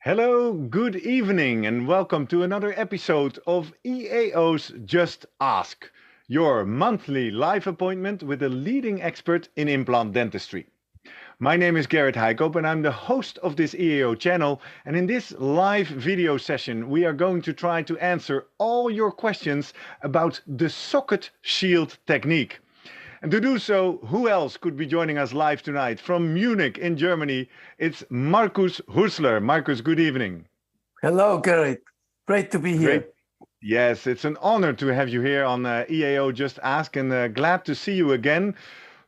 Hello, good evening, and welcome to another episode of EAO's Just Ask, your monthly live appointment with a leading expert in implant dentistry. My name is Gerrit Heijkoop and I'm the host of this EAO channel, and in this live video session we are going to try to answer all your questions about the socket shield technique. And to do so, who else could be joining us live tonight from Munich in Germany? It's Markus Hürzeler. Markus, good evening. Hello, Gerrit. Great to be here. Great. Yes, it's an honor to have you here on EAO Just Ask, and glad to see you again.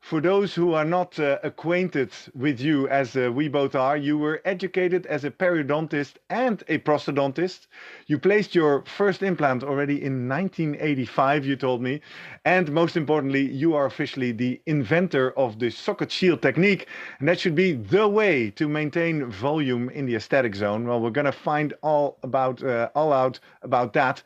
For those who are not acquainted with you as we both are, you were educated as a periodontist and a prosthodontist. You placed your first implant already in 1985, you told me. And most importantly, you are officially the inventor of the socket shield technique. And that should be the way to maintain volume in the aesthetic zone. Well, we're going to find all out about that.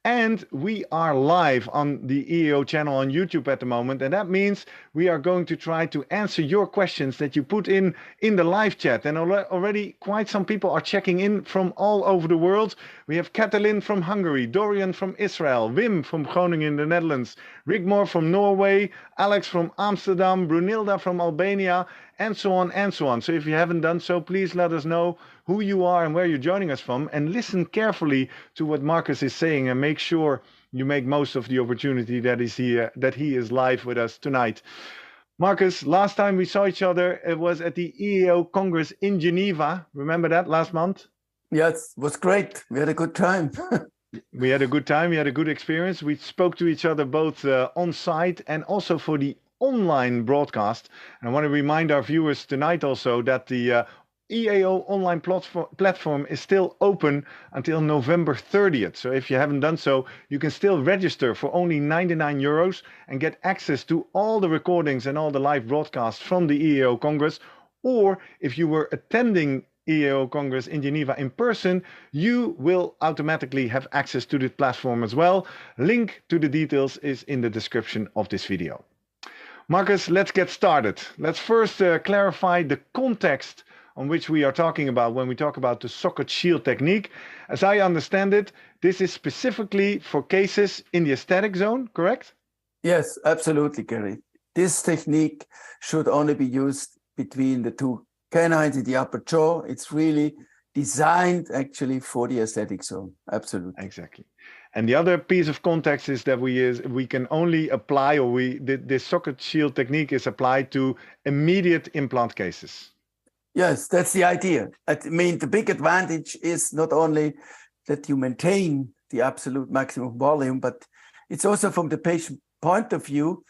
And we are live on the EAO channel on YouTube at the moment, and that means we are going to try to answer your questions that you put in the live chat. And already quite some people are checking in from all over the world. We have Katalin from Hungary, Dorian from Israel, Wim from Groningen in the Netherlands, Rigmor from Norway, Alex from Amsterdam, Brunilda from Albania, and so on and so on. So if you haven't done so, please let us know who you are and where you're joining us from, and listen carefully to what Markus is saying and make sure you make most of the opportunity that he is live with us tonight. Markus, last time we saw each other, it was at the EAO Congress in Geneva. Remember that last month? Yes, it was great. We had a good time. We had a good time. We had a good experience. We spoke to each other both on site and also for the online broadcast. And I want to remind our viewers tonight also that the EAO online platform is still open until November 30th. So if you haven't done so, you can still register for only 99 euros and get access to all the recordings and all the live broadcasts from the EAO Congress. Or if you were attending EAO Congress in Geneva in person, you will automatically have access to the platform as well. Link to the details is in the description of this video. Markus, let's get started. Let's first clarify the context on which we are talking about when we talk about the socket shield technique. As I understand it, this is specifically for cases in the aesthetic zone, correct? Yes, absolutely, Gary. This technique should only be used between the two canines in the upper jaw. It's really designed actually for the aesthetic zone. Absolutely. Exactly. And the other piece of context is that we can only apply, or this socket shield technique is applied to immediate implant cases. Yes, that's the idea. I mean, the big advantage is not only that you maintain the absolute maximum volume, but it's also from the patient point of view,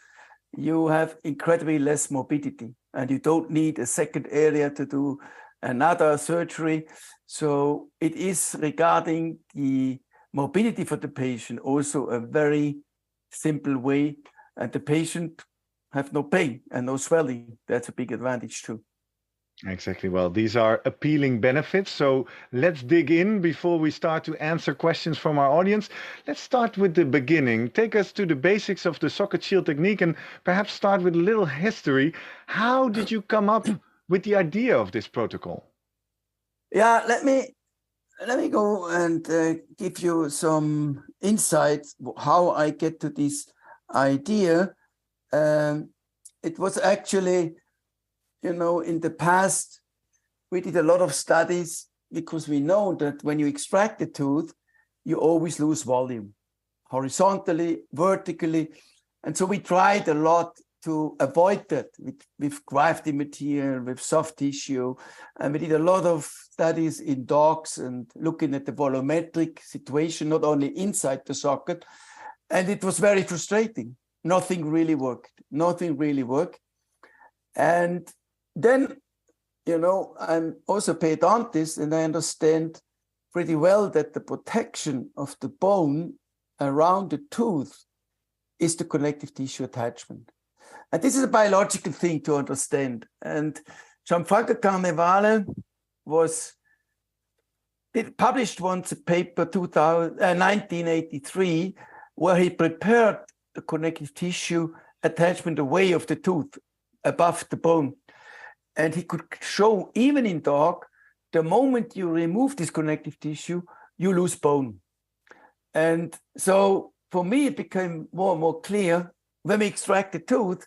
you have incredibly less morbidity and you don't need a second area to do another surgery. So it is, regarding the morbidity for the patient, also a very simple way, and the patient have no pain and no swelling. That's a big advantage too. Exactly. Well, these are appealing benefits. So let's dig in before we start to answer questions from our audience. Let's start with the beginning. Take us to the basics of the socket shield technique and perhaps start with a little history. How did you come up with the idea of this protocol? Yeah, let me go and give you some insights how I get to this idea. It was actually, in the past, we did a lot of studies because we know that when you extract the tooth, you always lose volume, horizontally, vertically. And so we tried a lot to avoid that with grafting material, with soft tissue. And we did a lot of studies in dogs and looking at the volumetric situation, not only inside the socket. And it was very frustrating. Nothing really worked. And then, I'm also a periodontist, and I understand pretty well that the protection of the bone around the tooth is the connective tissue attachment. And this is a biological thing to understand. And Gianfranco Carnevale published once a paper, 1983, where he prepared the connective tissue attachment away of the tooth above the bone. And he could show, even in dog, the moment you remove this connective tissue, you lose bone. And so for me, it became more and more clear when we extract the tooth,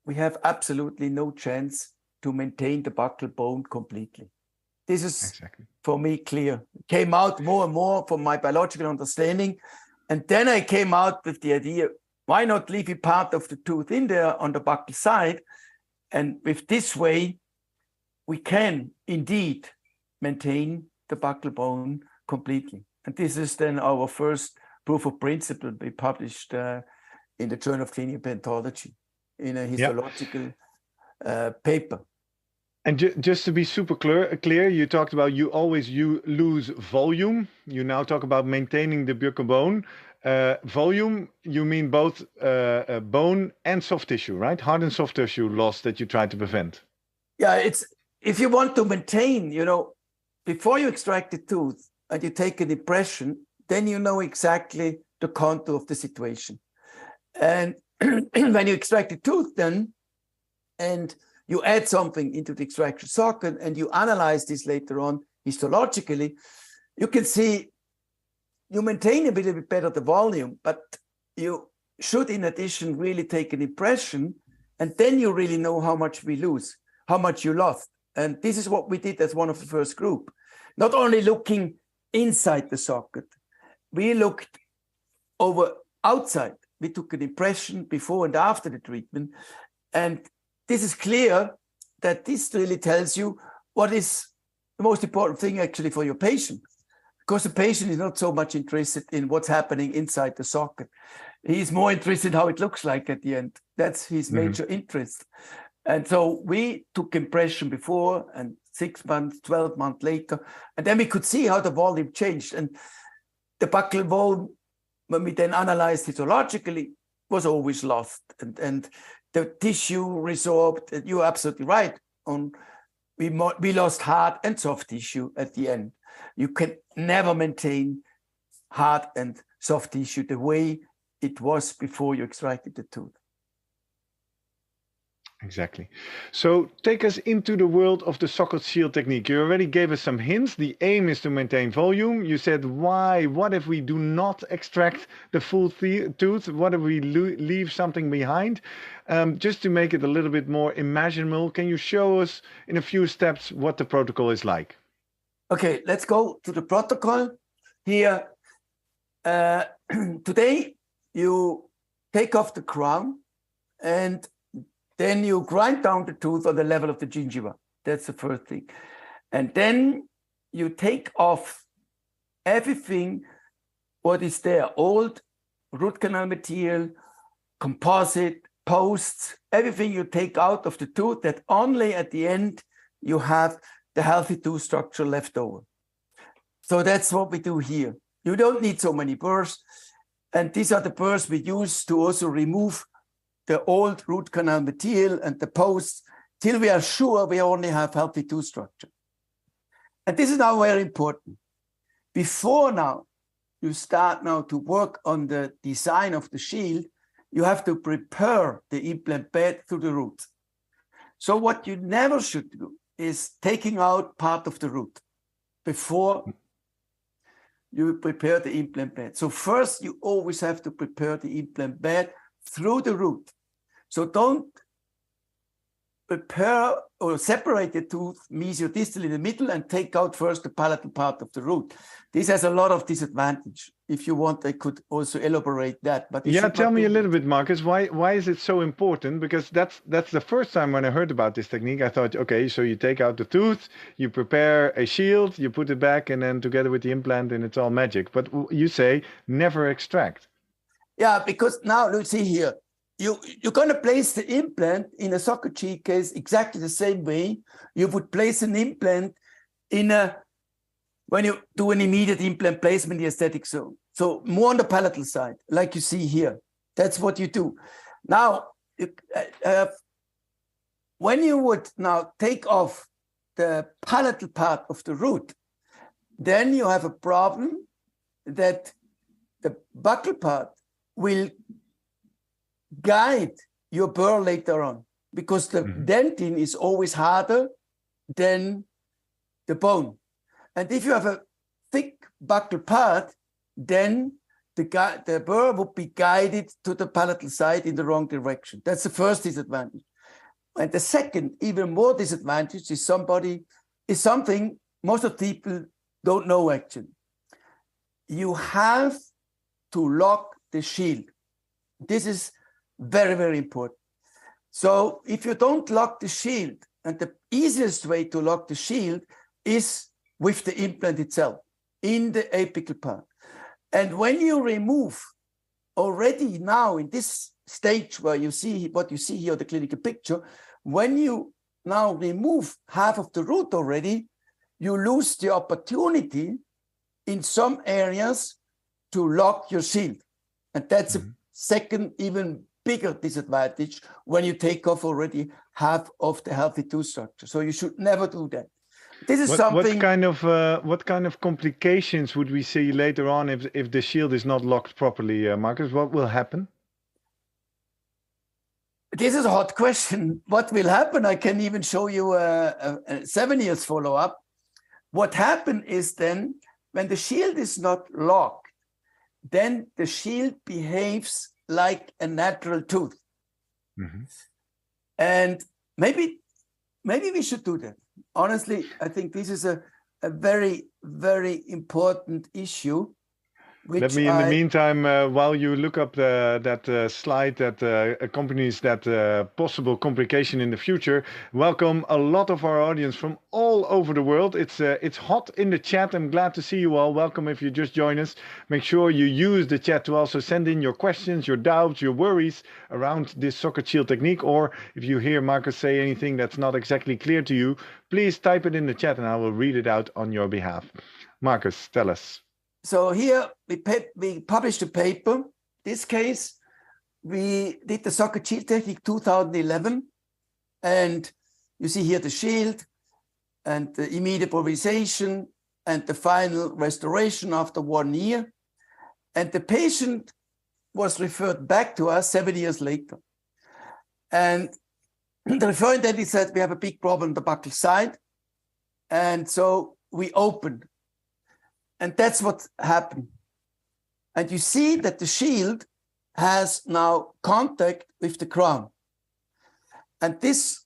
we have absolutely no chance to maintain the buccal bone completely. This is, for me, clear. It came out more and more from my biological understanding. And then I came out with the idea, why not leave a part of the tooth in there on the buccal side? And with this way, we can indeed maintain the buccal bone completely. And this is then our first proof of principle we published in the Journal of Clinical Implantology in a histological paper. And just to be super clear, you talked about you lose volume. You now talk about maintaining the buccal bone. Volume, you mean both bone and soft tissue, right? Hard and soft tissue loss that you try to prevent. Yeah, it's if you want to maintain, before you extract the tooth and you take an impression, then you know exactly the contour of the situation. And when you extract the tooth then, and you add something into the extraction socket and you analyze this later on histologically, you can see you maintain a little bit better the volume, but you should in addition really take an impression, and then you really know how much we lose, how much you lost. And this is what we did as one of the first group. Not only looking inside the socket, we looked over outside. We took an impression before and after the treatment. And this is clear that this really tells you what is the most important thing actually for your patient. Because the patient is not so much interested in what's happening inside the socket. He's more interested in how it looks like at the end. That's his major interest. And so we took impression before and 6 months, 12 months later, and then we could see how the volume changed. And the buccal bone, when we then analyzed histologically, was always lost. And the tissue resorbed. And you're absolutely right. We lost hard and soft tissue at the end. You can never maintain hard and soft tissue the way it was before you extracted the tooth. Exactly. So take us into the world of the socket shield technique. You already gave us some hints. The aim is to maintain volume. You said why? What if we do not extract the full tooth? What if we leave something behind? Just to make it a little bit more imaginable, can you show us in a few steps what the protocol is like? Okay, let's go to the protocol. Here, today, you take off the crown and then you grind down the tooth on the level of the gingiva. That's the first thing. And then you take off everything what is there, old root canal material, composite, posts, everything you take out of the tooth that only at the end you have the healthy tooth structure left over. So that's what we do here. You don't need so many burrs. And these are the burrs we use to also remove the old root canal material and the posts till we are sure we only have healthy tooth structure. And this is now very important. Before now, you start now to work on the design of the shield, you have to prepare the implant bed through the root. So what you never should do is taking out part of the root before you prepare the implant bed. So first, you always have to prepare the implant bed through the root. So don't prepare or separate the tooth mesiodistal in the middle and take out first the palatal part of the root. This has a lot of disadvantage. If you want, I could also elaborate that. But yeah, tell me a little bit, Markus. Why is it so important? Because that's the first time when I heard about this technique, I thought, okay, so you take out the tooth, you prepare a shield, you put it back, and then together with the implant, and it's all magic. But you say never extract. Yeah, because now let's see here. You're going to place the implant in a socket shield case exactly the same way you would place an implant when you do an immediate implant placement in the aesthetic zone. So more on the palatal side, like you see here. That's what you do. Now, when you would now take off the palatal part of the root, then you have a problem that the buccal part will guide your burr later on, because the dentin is always harder than the bone. And if you have a thick buccal part, then the burr would be guided to the palatal side in the wrong direction. That's the first disadvantage. And the second, even more disadvantage, is something most of the people don't know actually. You have to lock the shield. This is very, very important. So if you don't lock the shield, and the easiest way to lock the shield is with the implant itself in the apical part. And when you remove already now in this stage where you see what you see here, the clinical picture, when you now remove half of the root already, you lose the opportunity in some areas to lock your shield. And that's a second, even bigger disadvantage when you take off already half of the healthy tooth structure. So you should never do that. This is something. What kind of complications would we see later on if the shield is not locked properly, Markus? What will happen? This is a hot question. What will happen? I can even show you a 7 years follow-up. What happened is then when the shield is not locked, then the shield behaves like a natural tooth. And maybe we should do that. Honestly, I think this is a very, very important issue. Let me, in the meantime, while you look up that slide that accompanies that possible complication in the future, welcome a lot of our audience from all over the world. It's hot in the chat. I'm glad to see you all. Welcome if you just join us. Make sure you use the chat to also send in your questions, your doubts, your worries around this socket shield technique. Or if you hear Markus say anything that's not exactly clear to you, please type it in the chat and I will read it out on your behalf. Markus, tell us. So here we published a paper. This case, we did the socket shield technique 2011. And you see here the shield and the immediate provisionalization and the final restoration after 1 year. And the patient was referred back to us 7 years later. And the referring dentist said, we have a big problem on the buccal side. And so we opened. And that's what happened. And you see that the shield has now contact with the crown. And this,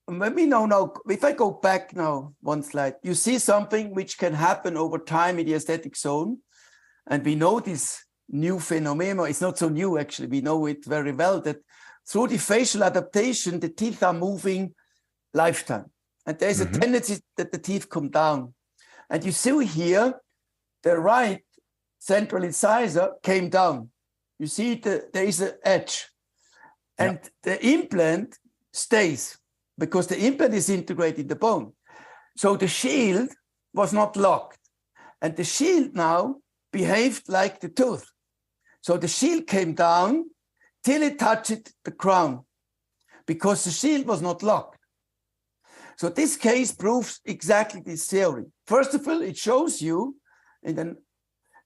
let me know now, if I go back now one slide, you see something which can happen over time in the aesthetic zone. And we know this new phenomenon. It's not so new, actually. We know it very well that through the facial adaptation, the teeth are moving lifetime. And there's a tendency that the teeth come down. And you see here, the right central incisor came down. You see there is an edge. And the implant stays because the implant is integrated in the bone. So the shield was not locked. And the shield now behaved like the tooth. So the shield came down till it touched the crown because the shield was not locked. So this case proves exactly this theory. First of all, it shows you and then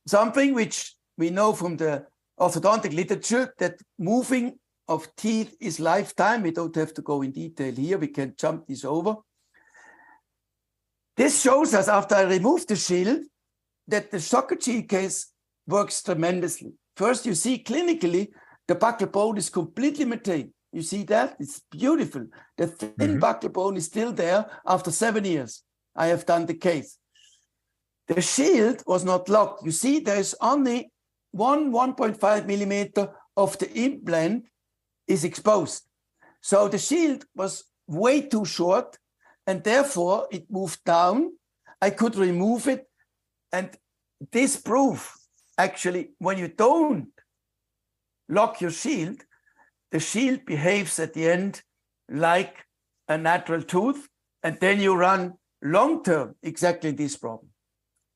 something which we know from the orthodontic literature that moving of teeth is lifetime. We don't have to go in detail here. We can jump this over. This shows us after I remove the shield that the socket shield case works tremendously. First, you see clinically the buccal bone is completely maintained. You see that? It's beautiful. The thin buccal bone is still there after 7 years. I have done the case. The shield was not locked. You see, there's only 1.5 millimeter of the implant is exposed. So the shield was way too short and therefore it moved down. I could remove it. And this proof, actually, when you don't lock your shield, the shield behaves at the end like a natural tooth. And then you run long-term exactly this problem.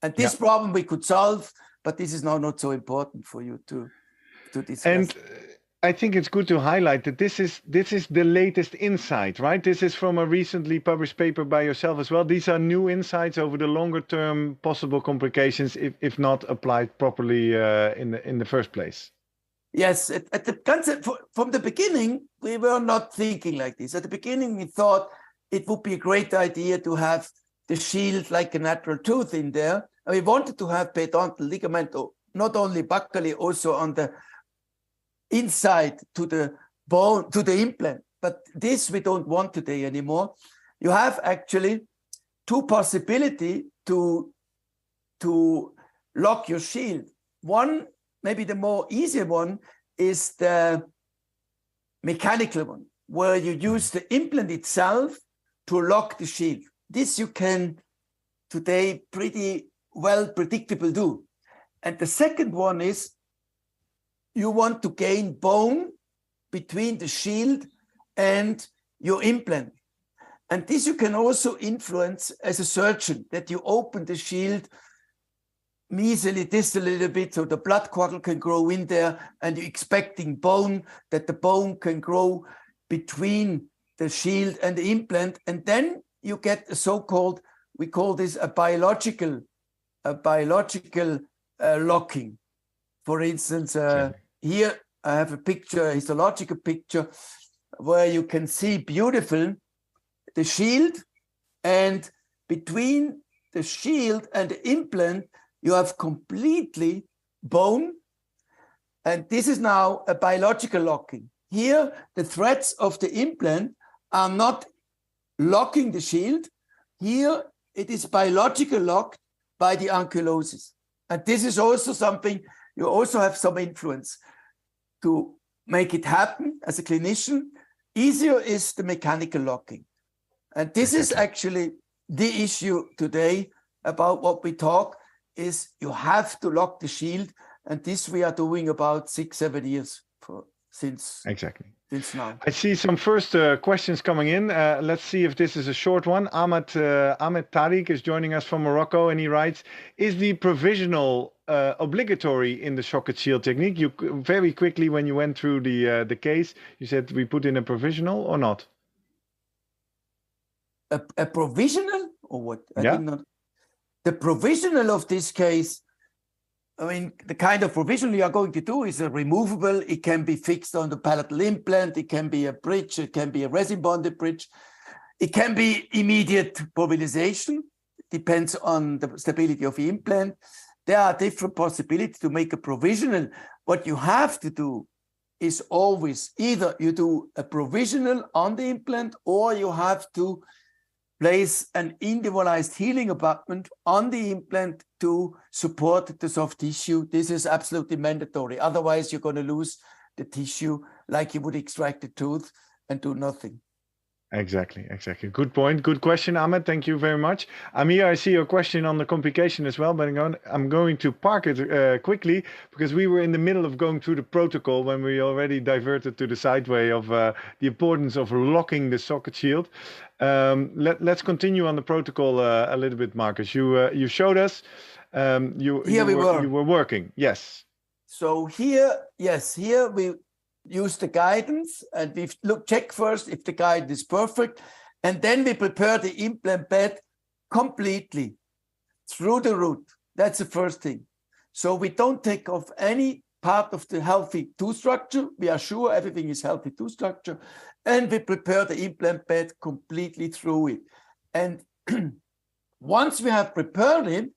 And this problem we could solve, but this is now not so important for you to discuss. And I think it's good to highlight that this is the latest insight, right? This is from a recently published paper by yourself as well. These are new insights over the longer term possible complications if not applied properly in the first place. Yes, at the concept from the beginning, we were not thinking like this. At the beginning, we thought it would be a great idea to have the shield like a natural tooth in there. And we wanted to have periodontal ligament, not only buccally, also on the inside to the bone, to the implant. But this we don't want today anymore. You have actually two possibilities to lock your shield. One, maybe the more easier one, is the mechanical one, where you use the implant itself to lock the shield. This you can today pretty well predictable do. And the second one is you want to gain bone between the shield and your implant. And this you can also influence as a surgeon, that you open the shield mesially, distal a little bit, so the blood coagule can grow in there, and you're expecting bone, that the bone can grow between the shield and the implant. And then you get a so-called, we call this a biological locking. For instance, here I have a picture, a histological picture, where you can see beautiful the shield, and between the shield and the implant, you have completely bone. And this is now a biological locking. Here, the threads of the implant are not locking the shield. Here, it is biological locked by the ankylosis. And this is also something you also have some influence to make it happen as a clinician. Easier is the mechanical locking. And this is actually the issue today about what we talk is you have to lock the shield. And this we are doing about 6-7 years since now. I see some first questions coming in. Let's see if this is a short one. Ahmed Tariq is joining us from Morocco, and he writes, is the provisional obligatory in the socket shield technique? You very quickly, when you went through the case, you said we put in a provisional or not? A provisional or what? Yeah. The provisional of this case, I mean, the kind of provisional you are going to do is a removable. It can be fixed on the palatal implant. It can be a bridge. It can be a resin bonded bridge. It can be immediate Provisionalization. Depends on the stability of the implant. There are different possibilities to make a provisional. What you have to do is always either you do a provisional on the implant, or you have to place an individualized healing abutment on the implant to support the soft tissue. This is absolutely mandatory. Otherwise, you're going to lose the tissue like you would extract a tooth and do nothing. Exactly. Good point. Good question, Ahmed. Thank you very much. Amir, I see your question on the complication as well, but I'm going to park it quickly because we were in the middle of going through the protocol when we already diverted to the sideway of the importance of locking the socket shield. Let's continue on the protocol a little bit, Markus. You showed us. You were working. Yes. So here we use the guidance, and we check first if the guidance is perfect, and then we prepare the implant bed completely through the root. That's the first thing. So we don't take off any part of the healthy tooth structure. We are sure everything is healthy tooth structure, and we prepare the implant bed completely through it. And once we have prepared it,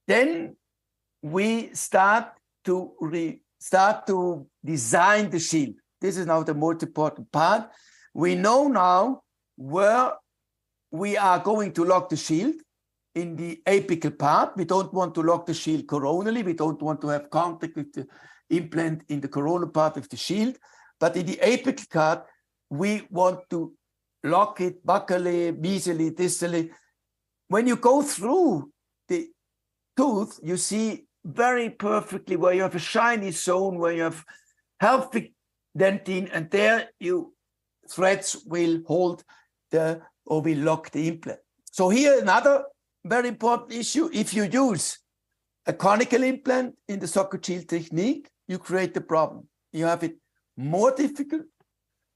then we start to design the shield. This is now the most important part. We know now where we are going to lock the shield in the apical part. We don't want to lock the shield coronally. We don't want to have contact with the implant in the coronal part of the shield. But in the apical part, we want to lock it buccally, mesially, distally. When you go through the tooth, you see very perfectly where you have a shiny zone, where you have healthy dentine, and there threads will hold or will lock the implant. So here another very important issue: if you use a conical implant in the socket shield technique, you create the problem. You have it more difficult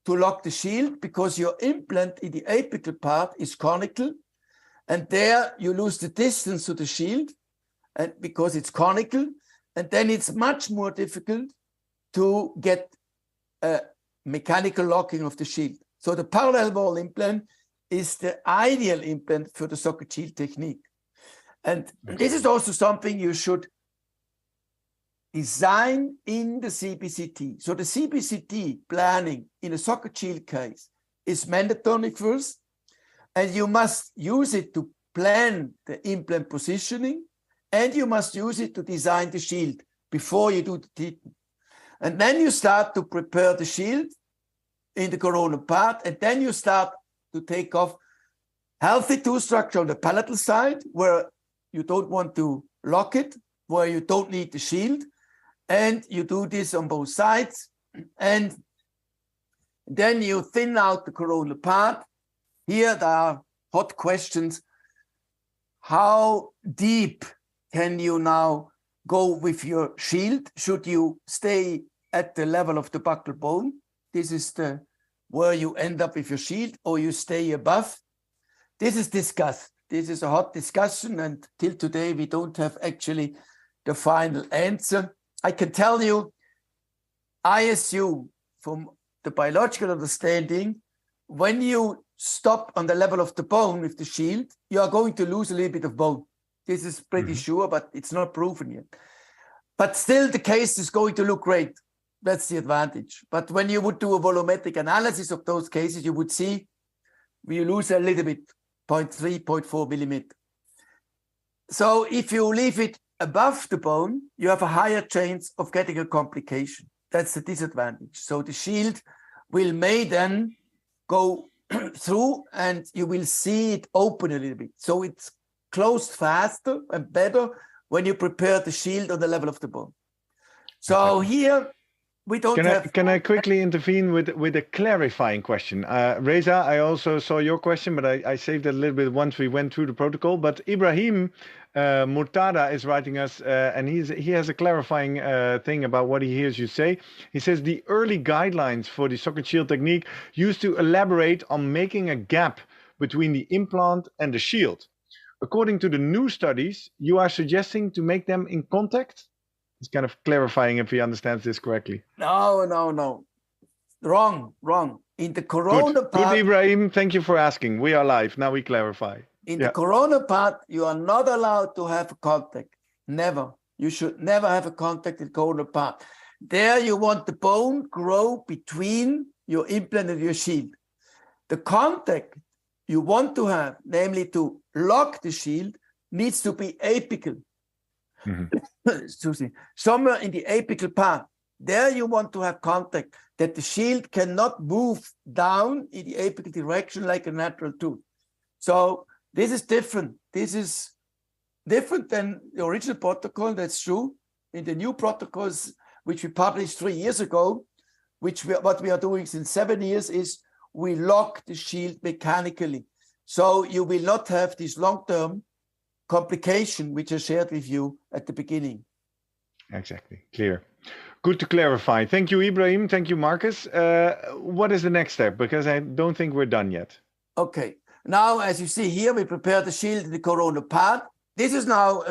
to lock the shield because your implant in the apical part is conical, and there you lose the distance to the shield, and because it's conical, and then it's much more difficult to get a mechanical locking of the shield. So the parallel wall implant is the ideal implant for the socket shield technique. And this is also something you should design in the CBCT. So the CBCT planning in a socket shield case is mandatory first, and you must use it to plan the implant positioning, and you must use it to design the shield before you do the treatment. And then you start to prepare the shield in the coronal part, and then you start to take off healthy tooth structure on the palatal side, where you don't want to lock it, where you don't need the shield, and you do this on both sides, and then you thin out the coronal part. Here there are hot questions. How deep can you now go with your shield? Should you stay at the level of the buccal bone? This is where you end up with your shield, or you stay above. This is discussed. This is a hot discussion, and till today we don't have actually the final answer. I can tell you, I assume from the biological understanding, when you stop on the level of the bone with the shield, you are going to lose a little bit of bone. This is pretty sure, but it's not proven yet. But still, the case is going to look great. That's the advantage. But when you would do a volumetric analysis of those cases, you would see we lose a little bit, 0.3, 0.4 millimeter. So if you leave it above the bone, you have a higher chance of getting a complication. That's the disadvantage. So the shield may then go through, and you will see it open a little bit. So it's closed faster and better when you prepare the shield on the level of the bone. So here we don't Can I quickly intervene with a clarifying question? Reza, I also saw your question, but I saved it a little bit once we went through the protocol. But Ibrahim Murtada is writing us, and he has a clarifying thing about what he hears you say. He says the early guidelines for the socket shield technique used to elaborate on making a gap between the implant and the shield. According to the new studies, you are suggesting to make them in contact? It's kind of clarifying if he understands this correctly. No. Wrong. In the corona part... Good, Ibrahim. Thank you for asking. We are live. Now we clarify. In the corona part, you are not allowed to have contact. Never. You should never have a contact in the corona part. There you want the bone grow between your implant and your shield. The contact you want to have, namely to lock the shield, needs to be apical. Excuse me. Somewhere in the apical part. There you want to have contact, that the shield cannot move down in the apical direction like a natural tooth. So this is different. This is different than the original protocol, that's true. In the new protocols, which we published 3 years ago, what we are doing since 7 years is we lock the shield mechanically. So you will not have this long-term complication, which I shared with you at the beginning. Exactly, clear. Good to clarify. Thank you, Ibrahim. Thank you, Markus. What is the next step? Because I don't think we're done yet. Okay. Now, as you see here, we prepare the shield in the coronal part. This is now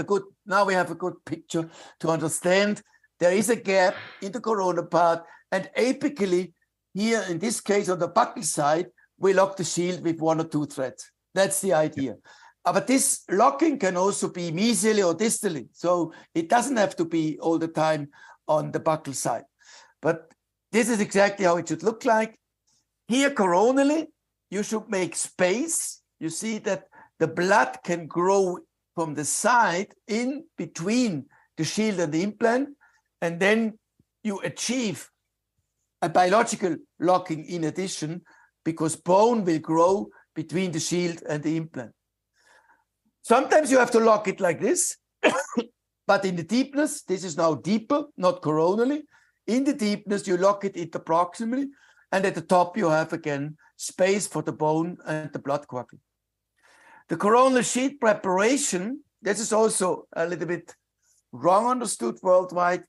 now we have a good picture to understand there is a gap in the coronal part, and apically here, in this case, on the buccal side, we lock the shield with 1 or 2 threads. That's the idea. But this locking can also be mesially or distally. So it doesn't have to be all the time on the buccal side. But this is exactly how it should look like. Here, coronally, you should make space. You see that the blood can grow from the side in between the shield and the implant, and then you achieve a biological locking in addition, because bone will grow between the shield and the implant. Sometimes you have to lock it like this, but in the deepness, this is now deeper, not coronally. In the deepness, you lock it interproximally, and at the top, you have again space for the bone and the blood coagulation. The coronal sheet preparation, this is also a little bit wrong understood worldwide.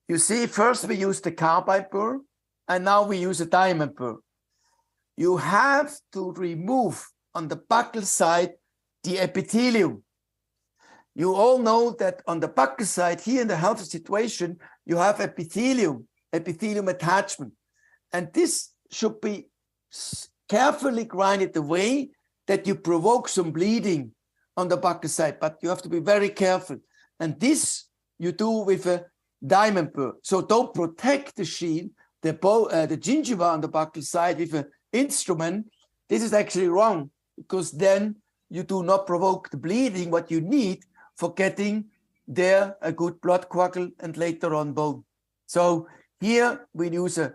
You see, first we use the carbide burr, and now we use a diamond burr. You have to remove on the buccal side the epithelium. You all know that on the buccal side, here in the healthy situation, you have epithelium attachment. And this should be carefully grind it away that you provoke some bleeding on the buccal side, but you have to be very careful. And this you do with a diamond burr. So don't protect the shield, the gingiva on the buccal side with an instrument. This is actually wrong, because then you do not provoke the bleeding what you need for getting there a good blood coagul and later on bone. So here we use a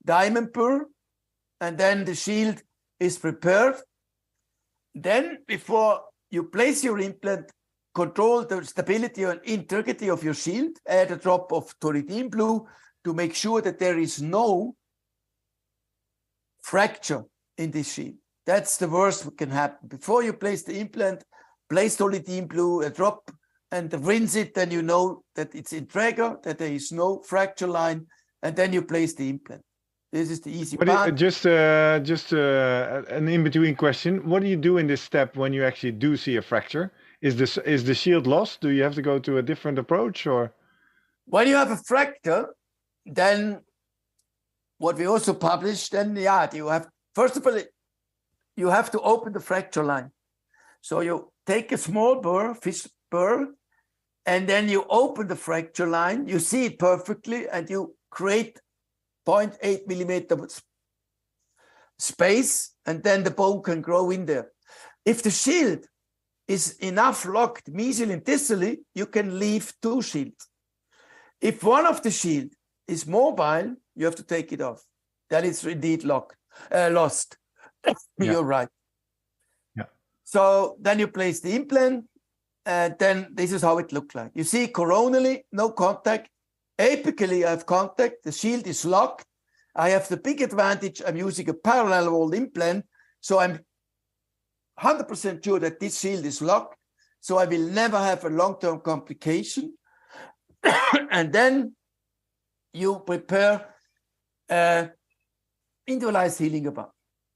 diamond burr, and then the shield is prepared. Then before you place your implant, control the stability and integrity of your shield, add a drop of toluidine blue to make sure that there is no fracture in this shield. That's the worst that can happen. Before you place the implant, place toluidine blue, a drop, and rinse it, then you know that it's integer, that there is no fracture line, and then you place the implant. This is the easy part. Just an in-between question. What do you do in this step when you actually do see a fracture? Is the shield lost? Do you have to go to a different approach, or? When you have a fracture, then what we also published, then you have, first of all, you have to open the fracture line. So you take a small burr, fish burr, and then you open the fracture line. You see it perfectly, and you create 0.8 millimeter space, and then the bone can grow in there. If the shield is enough locked mesially and distally, you can leave 2 shields. If one of the shield is mobile, you have to take it off. That is indeed lost. You're right. Yeah. So then you place the implant, and then this is how it looks like. You see coronally, no contact. Apically, I have contact. The shield is locked. I have the big advantage. I'm using a parallel wall implant, so I'm 100% sure that this shield is locked. So I will never have a long-term complication. And then you prepare individualized healing about.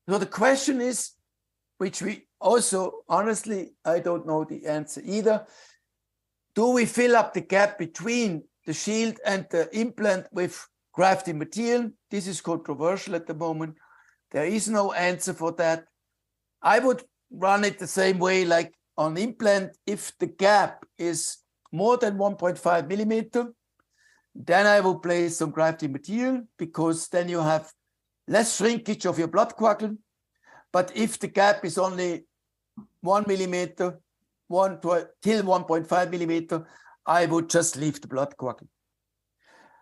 So the question is, which we also, honestly, I don't know the answer either. Do we fill up the gap between the shield and the implant with grafting material? This is controversial at the moment. There is no answer for that. I would run it the same way like on implant. If the gap is more than 1.5 millimeter, then I will place some grafting material, because then you have less shrinkage of your blood coagulum. But if the gap is only 1 millimeter, till 1.5 millimeter, I would just leave the blood coagulum.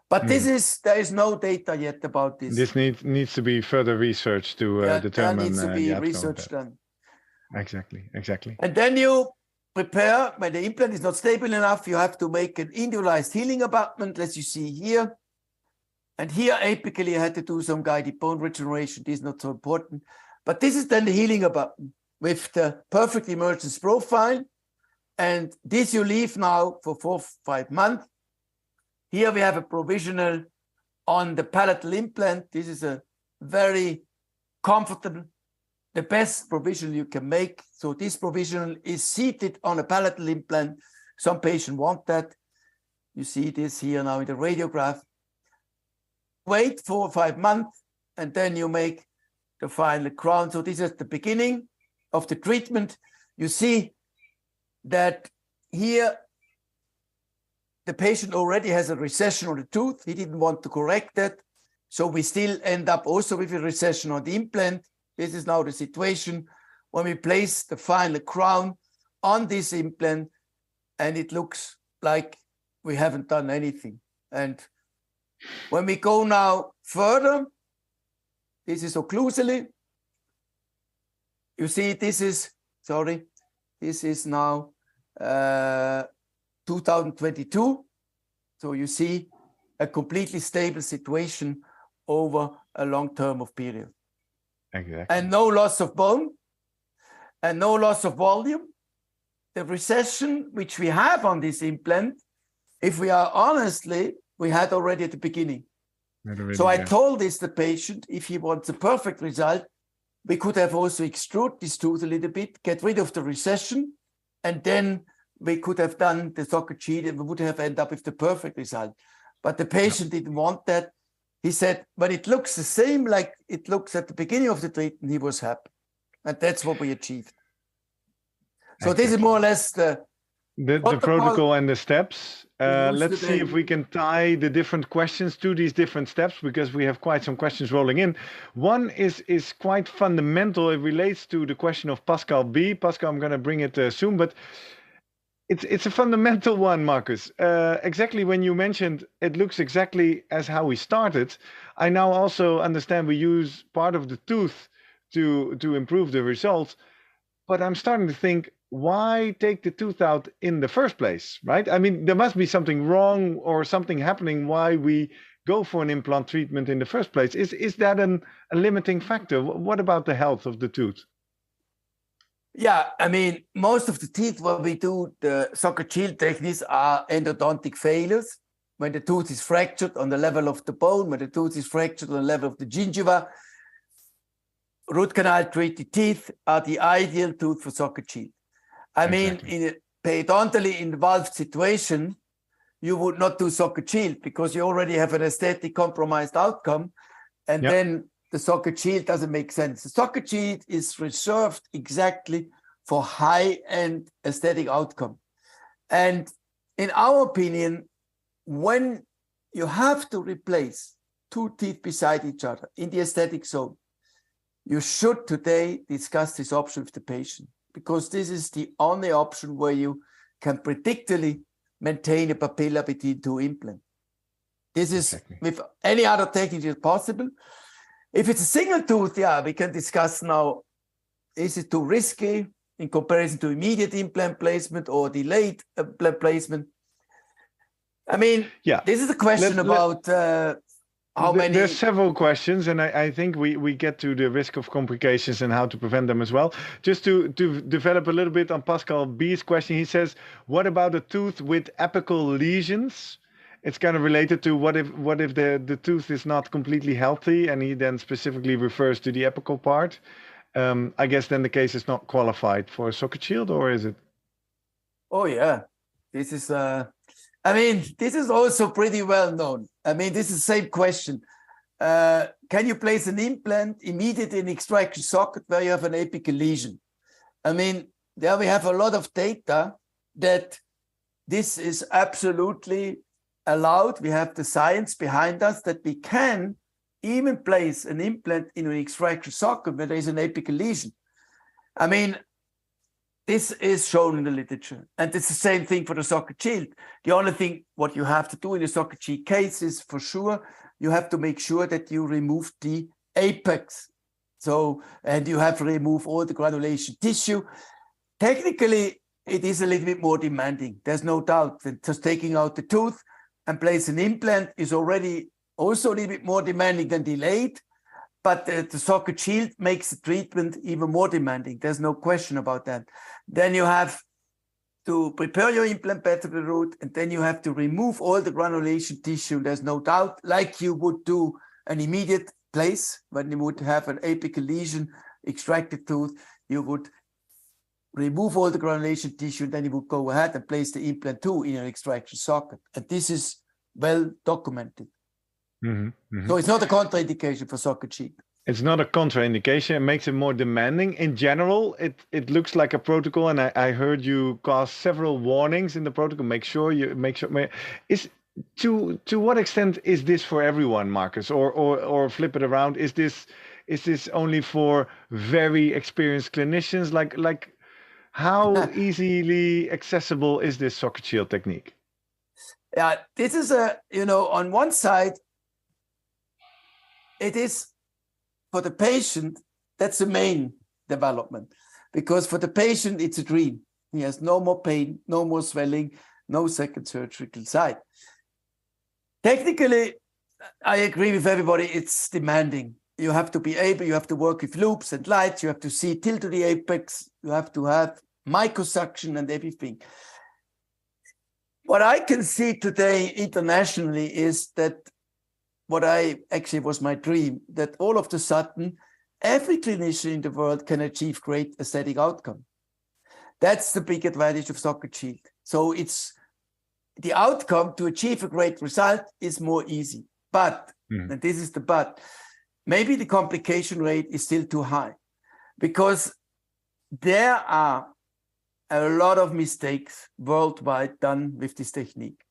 But there is no data yet about this. This needs to be further research to determine. There needs to be research done. Exactly. And then you prepare, when the implant is not stable enough, you have to make an individualized healing abutment, as you see here. And here, apically, I had to do some guided bone regeneration. This is not so important. But this is then the healing abutment with the perfect emergence profile. And this you leave now for 4-5 months. Here we have a provisional on the palatal implant. This is a very comfortable, the best provisional you can make. So this provisional is seated on a palatal implant. Some patients want that. You see this here now in the radiograph. Wait 4 or 5 months, and then you make the final crown. So this is the beginning of the treatment. You see that here the patient already has a recession on the tooth. He didn't want to correct that. So we still end up also with a recession on the implant. This is now the situation when we place the final crown on this implant, and it looks like we haven't done anything. And when we go now further, this is occlusally. You see, this is now 2022. So you see a completely stable situation over a long term of period. Exactly. And no loss of bone and no loss of volume. The recession which we have on this implant, if we are honestly, we had already at the beginning. So I told the patient, if he wants a perfect result, we could have also extrude this tooth a little bit, get rid of the recession, and then we could have done the socket sheet and we would have ended up with the perfect result. But the patient didn't want that. he said, when it looks the same like it looks at the beginning of the treatment, he was happy. And that's what we achieved. So this is more or less the protocol and the steps. Let's see today. if we can tie the different questions to these different steps, because we have quite some questions rolling in. One is quite fundamental. It relates to the question of Pascal B. Pascal, I'm going to bring it soon, but it's a fundamental one, Markus. Exactly when you mentioned it looks exactly as how we started, I now also understand we use part of the tooth to improve the results. But I'm starting to think, why take the tooth out in the first place, right? I mean, there must be something wrong or something happening why we go for an implant treatment in the first place. Is that a limiting factor? What about the health of the tooth? Yeah, I mean, most of the teeth when we do the socket shield techniques are endodontic failures. When the tooth is fractured on the level of the bone, when the tooth is fractured on the level of the gingiva, root canal treated teeth are the ideal tooth for socket shield. I mean, in a periodontally involved situation, you would not do socket shield because you already have an aesthetic compromised outcome. And then the socket shield doesn't make sense. The socket shield is reserved exactly for high-end aesthetic outcome. And in our opinion, when you have to replace two teeth beside each other in the aesthetic zone, you should today discuss this option with the patient, because this is the only option where you can predictably maintain a papilla between two implants. This is with any other technique is possible. If it's a single tooth, we can discuss now, is it too risky in comparison to immediate implant placement or delayed implant placement? I mean, this is a question about how many... There's several questions, and I think we get to the risk of complications and how to prevent them as well. Just to develop a little bit on Pascal B's question, he says, what about a tooth with apical lesions? It's kind of related to what if the tooth is not completely healthy, and he then specifically refers to the apical part. I guess then the case is not qualified for a socket shield, or is it? Oh yeah, this is I mean, this is also pretty well known. I mean, this is the same question. Can you place an implant immediately in extraction socket where you have an apical lesion? I mean, there we have a lot of data that this is absolutely allowed. We have the science behind us that we can even place an implant in an extraction socket where there is an apical lesion. I mean, this is shown in the literature, and it's the same thing for the socket shield. The only thing what you have to do in a socket shield case is, for sure, you have to make sure that you remove the apex. So, and you have to remove all the granulation tissue. Technically, it is a little bit more demanding. There's no doubt that just taking out the tooth and place an implant is already also a little bit more demanding than delayed. But the socket shield makes the treatment even more demanding. There's no question about that. Then you have to prepare your implant bed to the root, and then you have to remove all the granulation tissue. There's no doubt, like you would do an immediate place when you would have an apical lesion, extracted tooth, you would remove all the granulation tissue, and then you would go ahead and place the implant too in an extraction socket. And this is well documented. So it's not a contraindication for socket shield. It's not a contraindication. It makes it more demanding. In general, it looks like a protocol, and I heard you cause several warnings in the protocol. Make sure. Is to what extent is this for everyone, Markus, or flip it around? Is this only for very experienced clinicians? Like how easily accessible is this socket shield technique? Yeah, this is on one side, it is for the patient, that's the main development, because for the patient, it's a dream. He has no more pain, no more swelling, no second surgical site. Technically, I agree with everybody, it's demanding. You have to be able, you have to work with loops and lights, you have to see till to the apex, you have to have microsuction and everything. What I can see today internationally is that what I actually was my dream, that all of a sudden, every clinician in the world can achieve great aesthetic outcome. That's the big advantage of socket shield. So it's the outcome to achieve a great result is more easy. But And this is the but. Maybe the complication rate is still too high because there are a lot of mistakes worldwide done with this technique.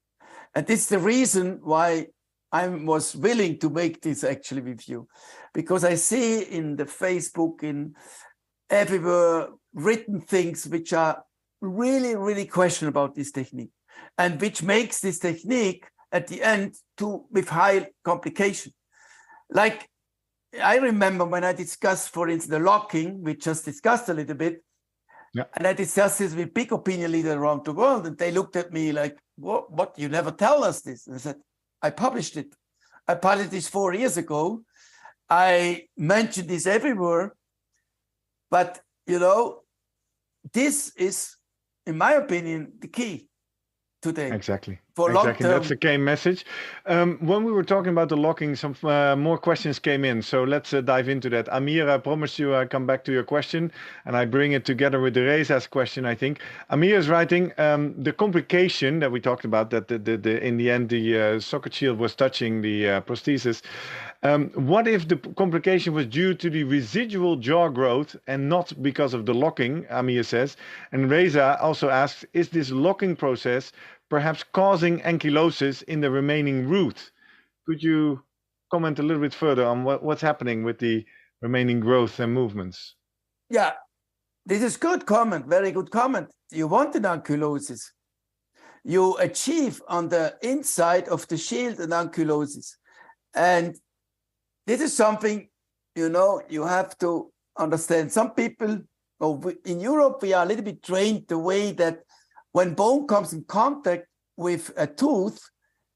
And this is the reason why I was willing to make this actually with you, because I see in the Facebook, in everywhere, written things which are really, really question about this technique, and which makes this technique at the end with high complication. Like I remember when I discussed, for instance, the locking, we just discussed a little bit, and I discussed this with big opinion leaders around the world, and they looked at me like, what, you never tell us this? And I said, I published it. I published this 4 years ago. I mentioned this everywhere. But, this is, in my opinion, the key today. Exactly. For exactly. long-term. That's the key message. When we were talking about the locking, some more questions came in. So let's dive into that. Amir, I promise you I come back to your question and I bring it together with the Reza's question, I think. Amir is writing, the complication that we talked about, that in the end the socket shield was touching the prosthesis. What if the complication was due to the residual jaw growth and not because of the locking, Amir says. And Reza also asks, is this locking process perhaps causing ankylosis in the remaining root? Could you comment a little bit further on what's happening with the remaining growth and movements? Yeah, this is good comment, very good comment. You want an ankylosis. You achieve on the inside of the shield an ankylosis. And this is something, you have to understand. Some people, in Europe, we are a little bit trained the way that when bone comes in contact with a tooth,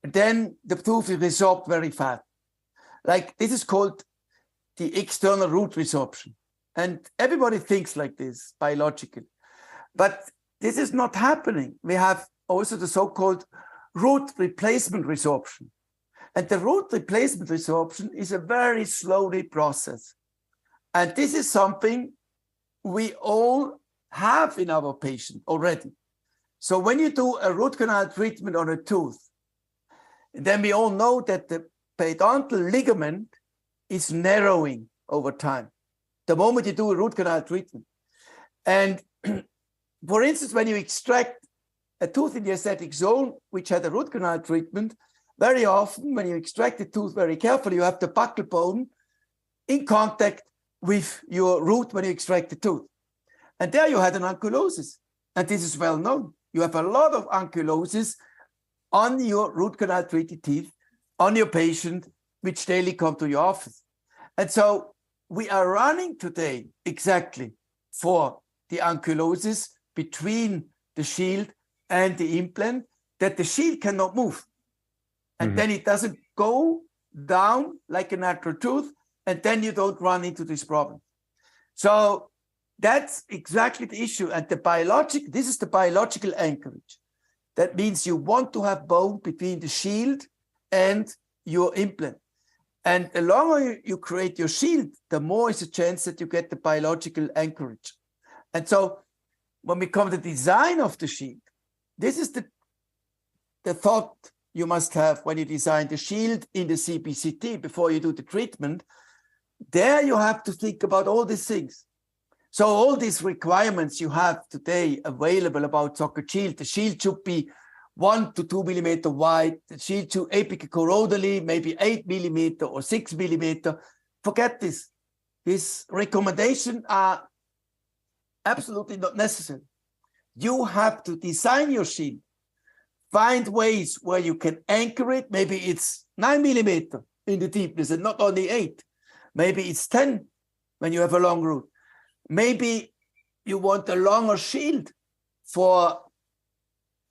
then the tooth is resorbed very fast. Like this is called the external root resorption. And everybody thinks like this, biologically. But this is not happening. We have also the so-called root replacement resorption. And the root replacement resorption is a very slowly process. And this is something we all have in our patient already. So when you do a root canal treatment on a tooth, then we all know that the periodontal ligament is narrowing over time, the moment you do a root canal treatment. And for instance, when you extract a tooth in the aesthetic zone, which had a root canal treatment, very often when you extract the tooth very carefully, you have the buccal bone in contact with your root when you extract the tooth. And there you had an ankylosis. And this is well known. You have a lot of ankylosis on your root canal treated teeth, on your patient, which daily come to your office. And so we are running today exactly for the ankylosis between the shield and the implant, that the shield cannot move. And then it doesn't go down like a natural tooth, and then you don't run into this problem. So that's exactly the issue. And this is the biological anchorage. That means you want to have bone between the shield and your implant. And the longer you create your shield, the more is a chance that you get the biological anchorage. And so when we come to the design of the shield, this is the thought you must have when you design the shield in the CBCT before you do the treatment. There you have to think about all these things. So all these requirements you have today available about socket shield, the shield should be 1 to 2 millimeter wide, the shield should apico-coronally, maybe 8 millimeter or 6 millimeter. Forget this. These recommendations are absolutely not necessary. You have to design your shield. Find ways where you can anchor it. Maybe it's 9 millimeter in the deepness and not only 8. Maybe it's 10 when you have a long root. Maybe you want a longer shield for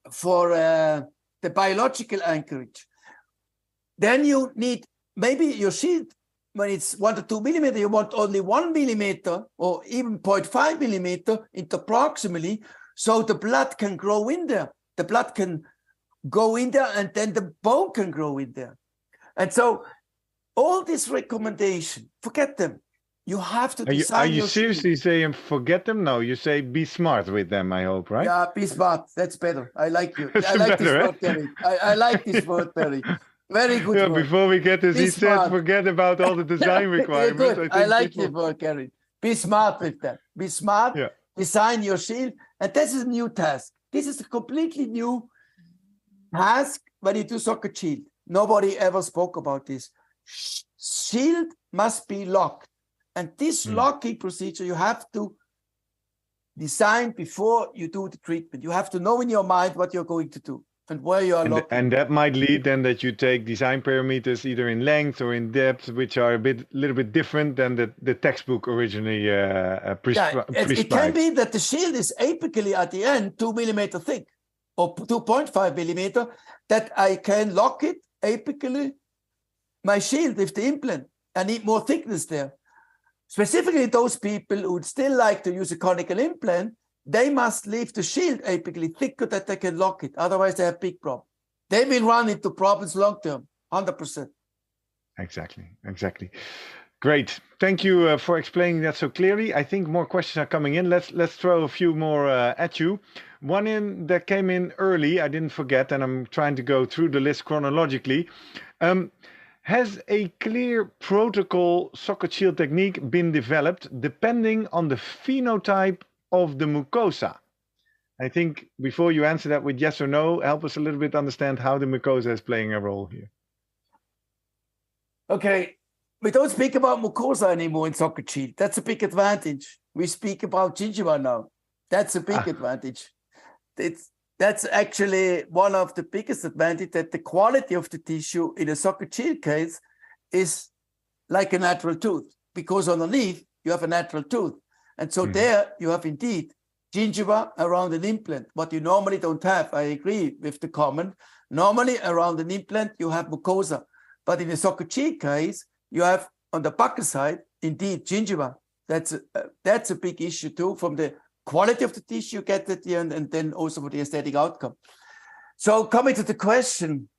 the biological anchorage. Then you need maybe your shield, when it's 1 to 2 millimeter, you want only 1 millimeter or even 0.5 millimeter interproximally, so the blood can grow in there. The blood can go in there and then the bone can grow in there. And so all these recommendations, forget them. You have to design. Are you seriously saying forget them? No, you say be smart with them, I hope, right? Yeah, be smart. That's better. I like you. That's I like better, this word, Peri. I like this word, Peri. Very good Yeah, word. before we get this, Be he smart. said, forget about all the design You're requirements. good. I I think like people, your word, Gerrit. Be smart with that. Be smart. yeah, Design your shield. And this is a new task. This is a completely new task when you do socket shield. Nobody ever spoke about this. Shield must be locked. And this locking procedure you have to design before you do the treatment. You have to know in your mind what you're going to do and where you are locking. and that might lead then that you take design parameters either in length or in depth, which are little bit different than the textbook originally prescribed. It can be that the shield is apically at the end 2 millimeter thick or 2.5 millimeter, that I can lock it apically, my shield with the implant. I need more thickness there. Specifically, those people who would still like to use a conical implant, they must leave the shield apically thicker that they can lock it. Otherwise, they have big problems. They will run into problems long term, 100%. Exactly. Great. Thank you for explaining that so clearly. I think more questions are coming in. Let's throw a few more at you. One in that came in early, I didn't forget, and I'm trying to go through the list chronologically. Has a clear protocol socket shield technique been developed depending on the phenotype of the mucosa? I think before you answer that with yes or no, help us a little bit understand how the mucosa is playing a role here. Okay, we don't speak about mucosa anymore in socket shield. That's a big advantage. We speak about gingiva now. That's a big advantage. That's actually one of the biggest advantages, that the quality of the tissue in a socket shield case is like a natural tooth, because underneath you have a natural tooth. And so there you have indeed gingiva around an implant, what you normally don't have. I agree with the comment. Normally around an implant you have mucosa, but in a socket shield case, you have on the buccal side, indeed gingiva. That's a big issue too, from the quality of the tissue you get at the end, and then also for the aesthetic outcome. So coming to the question,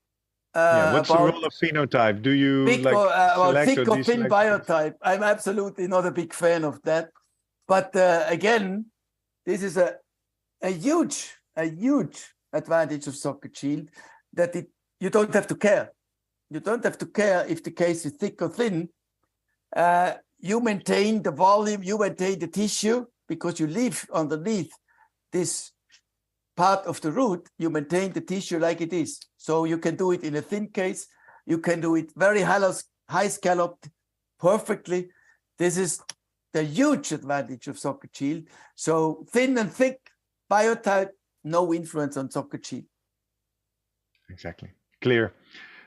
what's the role of phenotype? Do you select thick or thin deselect? biotype? I'm absolutely not a big fan of that. But again, this is a huge advantage of socket shield, that you don't have to care. You don't have to care if the case is thick or thin. You maintain the volume, you maintain the tissue, because you leave underneath this part of the root, you maintain the tissue like it is. So you can do it in a thin case. You can do it very high scalloped perfectly. This is the huge advantage of socket shield. So thin and thick biotype, no influence on socket shield. Exactly. Clear.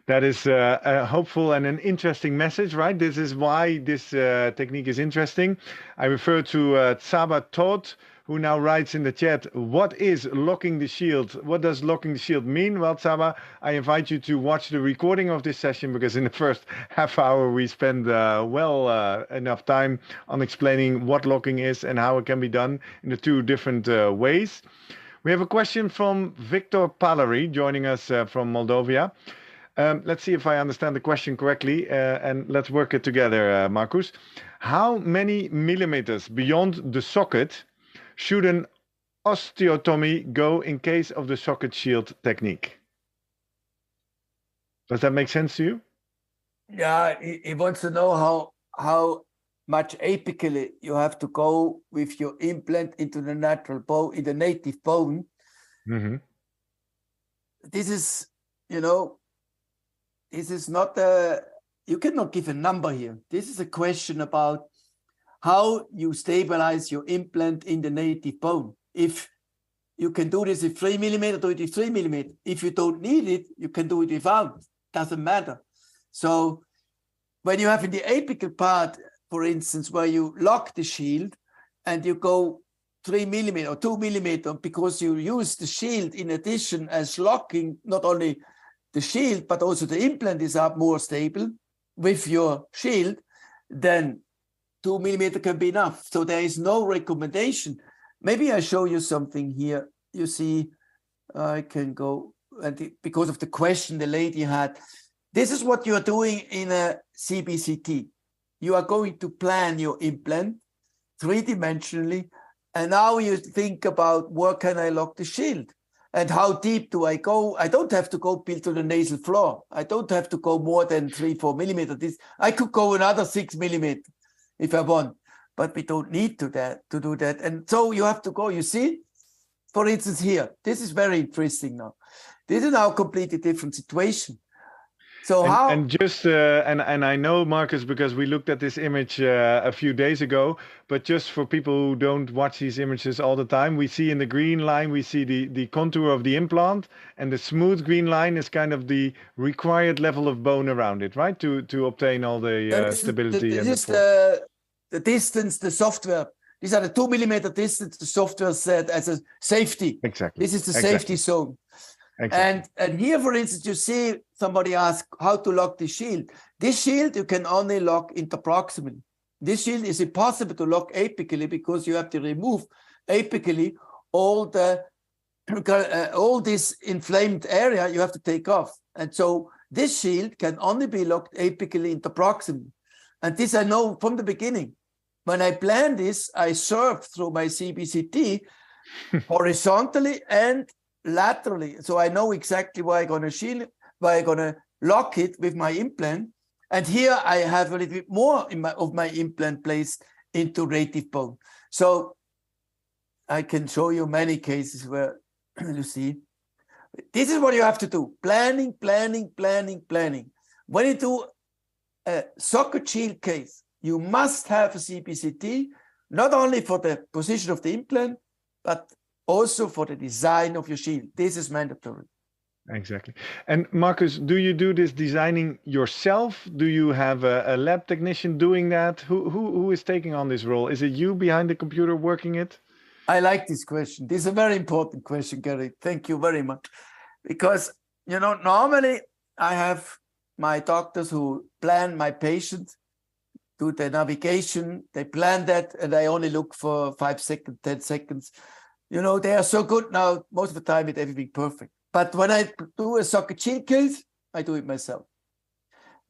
That is a hopeful and an interesting message, right? This is why this technique is interesting. I refer to Tsaba Todd, who now writes in the chat, what is locking the shield? What does locking the shield mean? Well, Tsaba, I invite you to watch the recording of this session, because in the first half hour we spend enough time on explaining what locking is and how it can be done in the two different ways. We have a question from Victor Palary joining us from Moldova. Let's see if I understand the question correctly, and let's work it together, Markus. How many millimeters beyond the socket should an osteotomy go in case of the socket shield technique? Does that make sense to you? Yeah, he wants to know how much apically you have to go with your implant into the natural bone, in the native bone. This is, this is not you cannot give a number here. This is a question about how you stabilize your implant in the native bone. If you can do this with 3 millimeter, do it with 3 millimeter. If you don't need it, you can do it without. Doesn't matter. So when you have in the apical part, for instance, where you lock the shield and you go 3 millimeter or 2 millimeter, because you use the shield in addition as locking, not only the shield, but also the implant is up more stable with your shield, then 2 millimeter can be enough. So there is no recommendation. Maybe I show you something here. You see, I can go, and because of the question the lady had, this is what you are doing in a CBCT. You are going to plan your implant three-dimensionally, and now you think about where can I lock the shield? And how deep do I go? I don't have to go build to the nasal floor. I don't have to go more than 3-4 millimeters. I could go another 6 millimeters if I want, but we don't need to do that. And so you have to go, you see, for instance, here, this is very interesting now. This is now a completely different situation. So and just and I know, Markus, because we looked at this image a few days ago, but just for people who don't watch these images all the time, we see in the green line, we see the contour of the implant, and the smooth green line is kind of the required level of bone around it, right? To obtain all the stability. This is the distance, the software. These are the 2 millimeter distance the software set as a safety. Exactly. This is the safety zone. Exactly. And here, for instance, you see somebody ask how to lock the shield. This shield you can only lock interproximally. This shield is impossible to lock apically because you have to remove apically all this inflamed area you have to take off. And so this shield can only be locked apically interproximally. And this I know from the beginning. When I plan this, I serve through my CBCT horizontally and laterally. So I know exactly where I'm going to shield, where I'm going to lock it with my implant. And here I have a little bit more of my implant placed into native bone. So I can show you many cases where you see, this is what you have to do. Planning, planning, planning, planning. When you do a socket shield case, you must have a CBCT, not only for the position of the implant, but also for the design of your shield. This is mandatory. Exactly. And Markus, do you do this designing yourself? Do you have a lab technician doing that? Who is taking on this role? Is it you behind the computer working it? I like this question. This is a very important question, Gerrit. Thank you very much. Because, you know, normally I have my doctors who plan my patients, do the navigation, they plan that, and I only look for 5 seconds, 10 seconds. You know, they are so good now, most of the time with everything perfect. But when I do a socket shield case, I do it myself.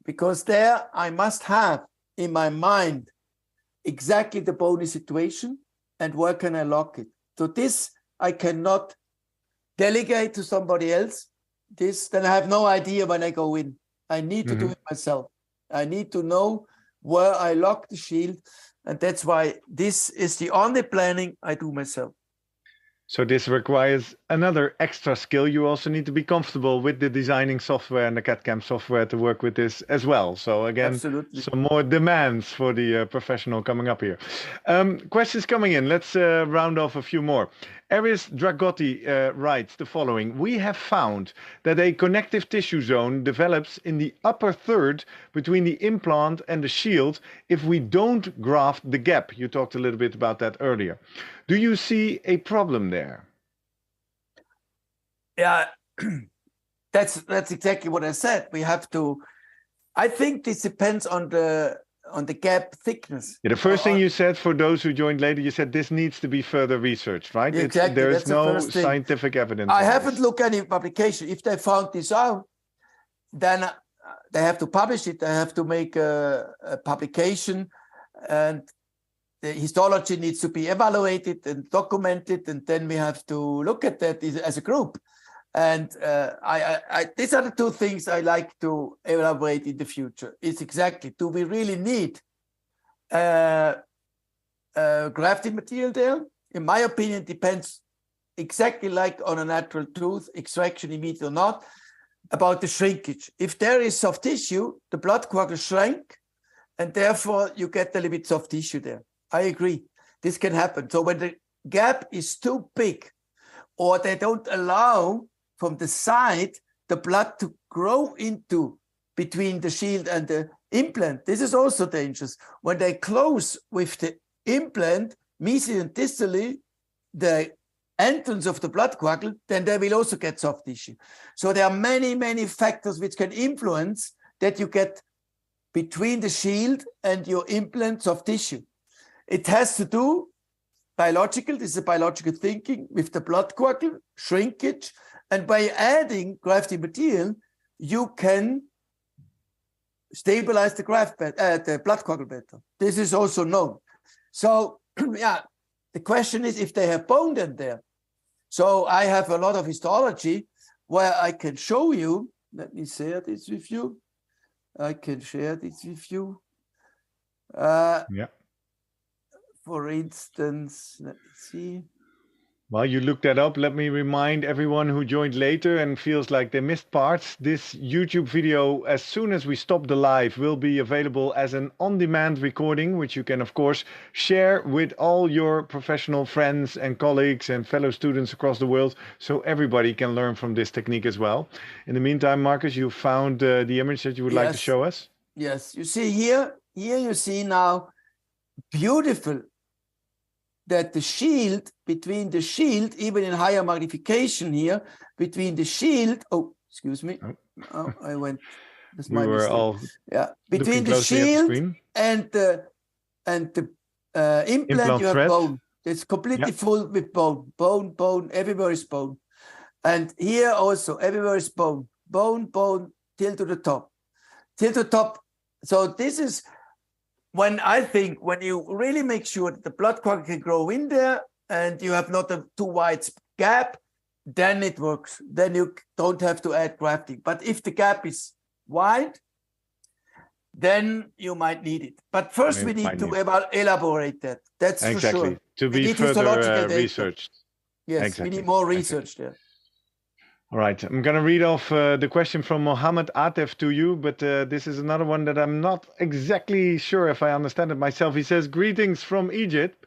Because there I must have in my mind exactly the bony situation and where can I lock it. So this I cannot delegate to somebody else. Then I have no idea when I go in. I need to do it myself. I need to know where I lock the shield. And that's why this is the only planning I do myself. So this requires another extra skill. You also need to be comfortable with the designing software and the CAD/CAM software to work with this as well. So again, absolutely, some more demands for the professional coming up here. Questions coming in. Let's round off a few more. Eris Dragotti writes the following. We have found that a connective tissue zone develops in the upper third between the implant and the shield if we don't graft the gap. You talked a little bit about that earlier. Do you see a problem there? Yeah, that's exactly what I said. We have to, I think this depends on the gap thickness. Yeah, the first thing you said, for those who joined later, you said this needs to be further researched, right? Yeah, exactly. There is no scientific evidence. I haven't looked at any publication. If they found this out, then they have to publish it. They have to make a publication, and the histology needs to be evaluated and documented, and then we have to look at that as a group. And these are the two things I like to elaborate in the future. It's exactly, do we really need grafting material there? In my opinion, depends exactly like on a natural tooth, extraction immediate or not, about the shrinkage. If there is soft tissue, the blood coagul shrink, and therefore you get a little bit soft tissue there. I agree. This can happen. So when the gap is too big, or they don't allow from the side the blood to grow into between the shield and the implant, this is also dangerous. When they close with the implant, mesially and distally, the entrance of the blood coagul, then they will also get soft tissue. So there are many, many factors which can influence that you get between the shield and your implant soft tissue. It has to do biological, this is a biological thinking, with the blood coagul, shrinkage, and by adding grafting material, you can stabilize the the blood coagul better. This is also known. So, yeah, the question is if they have bone then there. So I have a lot of histology where I can show you. Let me share this with you. I can share this with you. Yeah. For instance, let me see. While you look that up, let me remind everyone who joined later and feels like they missed parts. This YouTube video, as soon as we stop the live, will be available as an on-demand recording, which you can, of course, share with all your professional friends and colleagues and fellow students across the world, so everybody can learn from this technique as well. In the meantime, Markus, you found the image that you would like to show us? Yes, you see here you see now, beautiful, that the shield, between the shield, even in higher magnification here, between the shield, oh, excuse me, oh, I went, that's my mistake. All between the shield and the implant, you have thread. Bone. It's completely full with bone, everywhere is bone. And here also, everywhere is bone, till to the top. So this is, when I think, when you really make sure that the blood clot can grow in there and you have not a too wide gap, then it works. Then you don't have to add grafting. But if the gap is wide, then you might need it. But first we need to elaborate that. That's for sure. To be further researched. Yes, we need more research there. All right, I'm going to read off the question from Mohammed Atef to you, but this is another one that I'm not exactly sure if I understand it myself. He says, greetings from Egypt.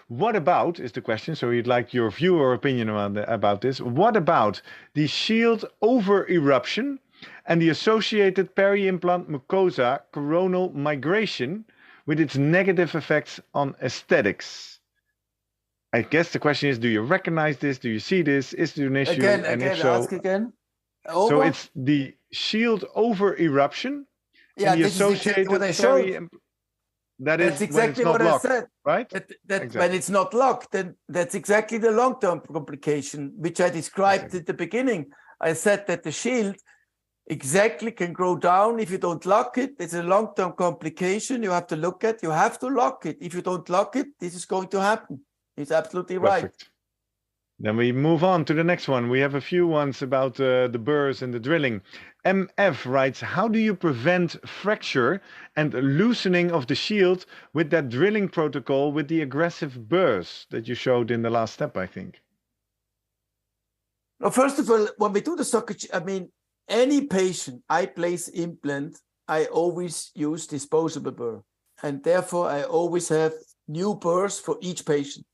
What about, is the question, so he'd like your view or opinion about this. What about the shield over-eruption and the associated peri-implant mucosa coronal migration with its negative effects on aesthetics? I guess the question is, do you recognize this? Do you see this? Is it an issue? Ask again. Over? So it's the shield over-eruption and the associated what I showed. That's exactly what I said. Right? Exactly. When it's not locked, then that's exactly the long-term complication, which I described at the beginning. I said that the shield exactly can grow down if you don't lock it. It's a long-term complication you have to look at. You have to lock it. If you don't lock it, this is going to happen. It's absolutely right. Then we move on to the next one. We have a few ones about the burrs and the drilling. MF writes, how do you prevent fracture and loosening of the shield with that drilling protocol with the aggressive burrs that you showed in the last step, I think? Well, first of all, when we do the socket, I mean, any patient I place implant, I always use disposable burr. And therefore, I always have new burrs for each patient.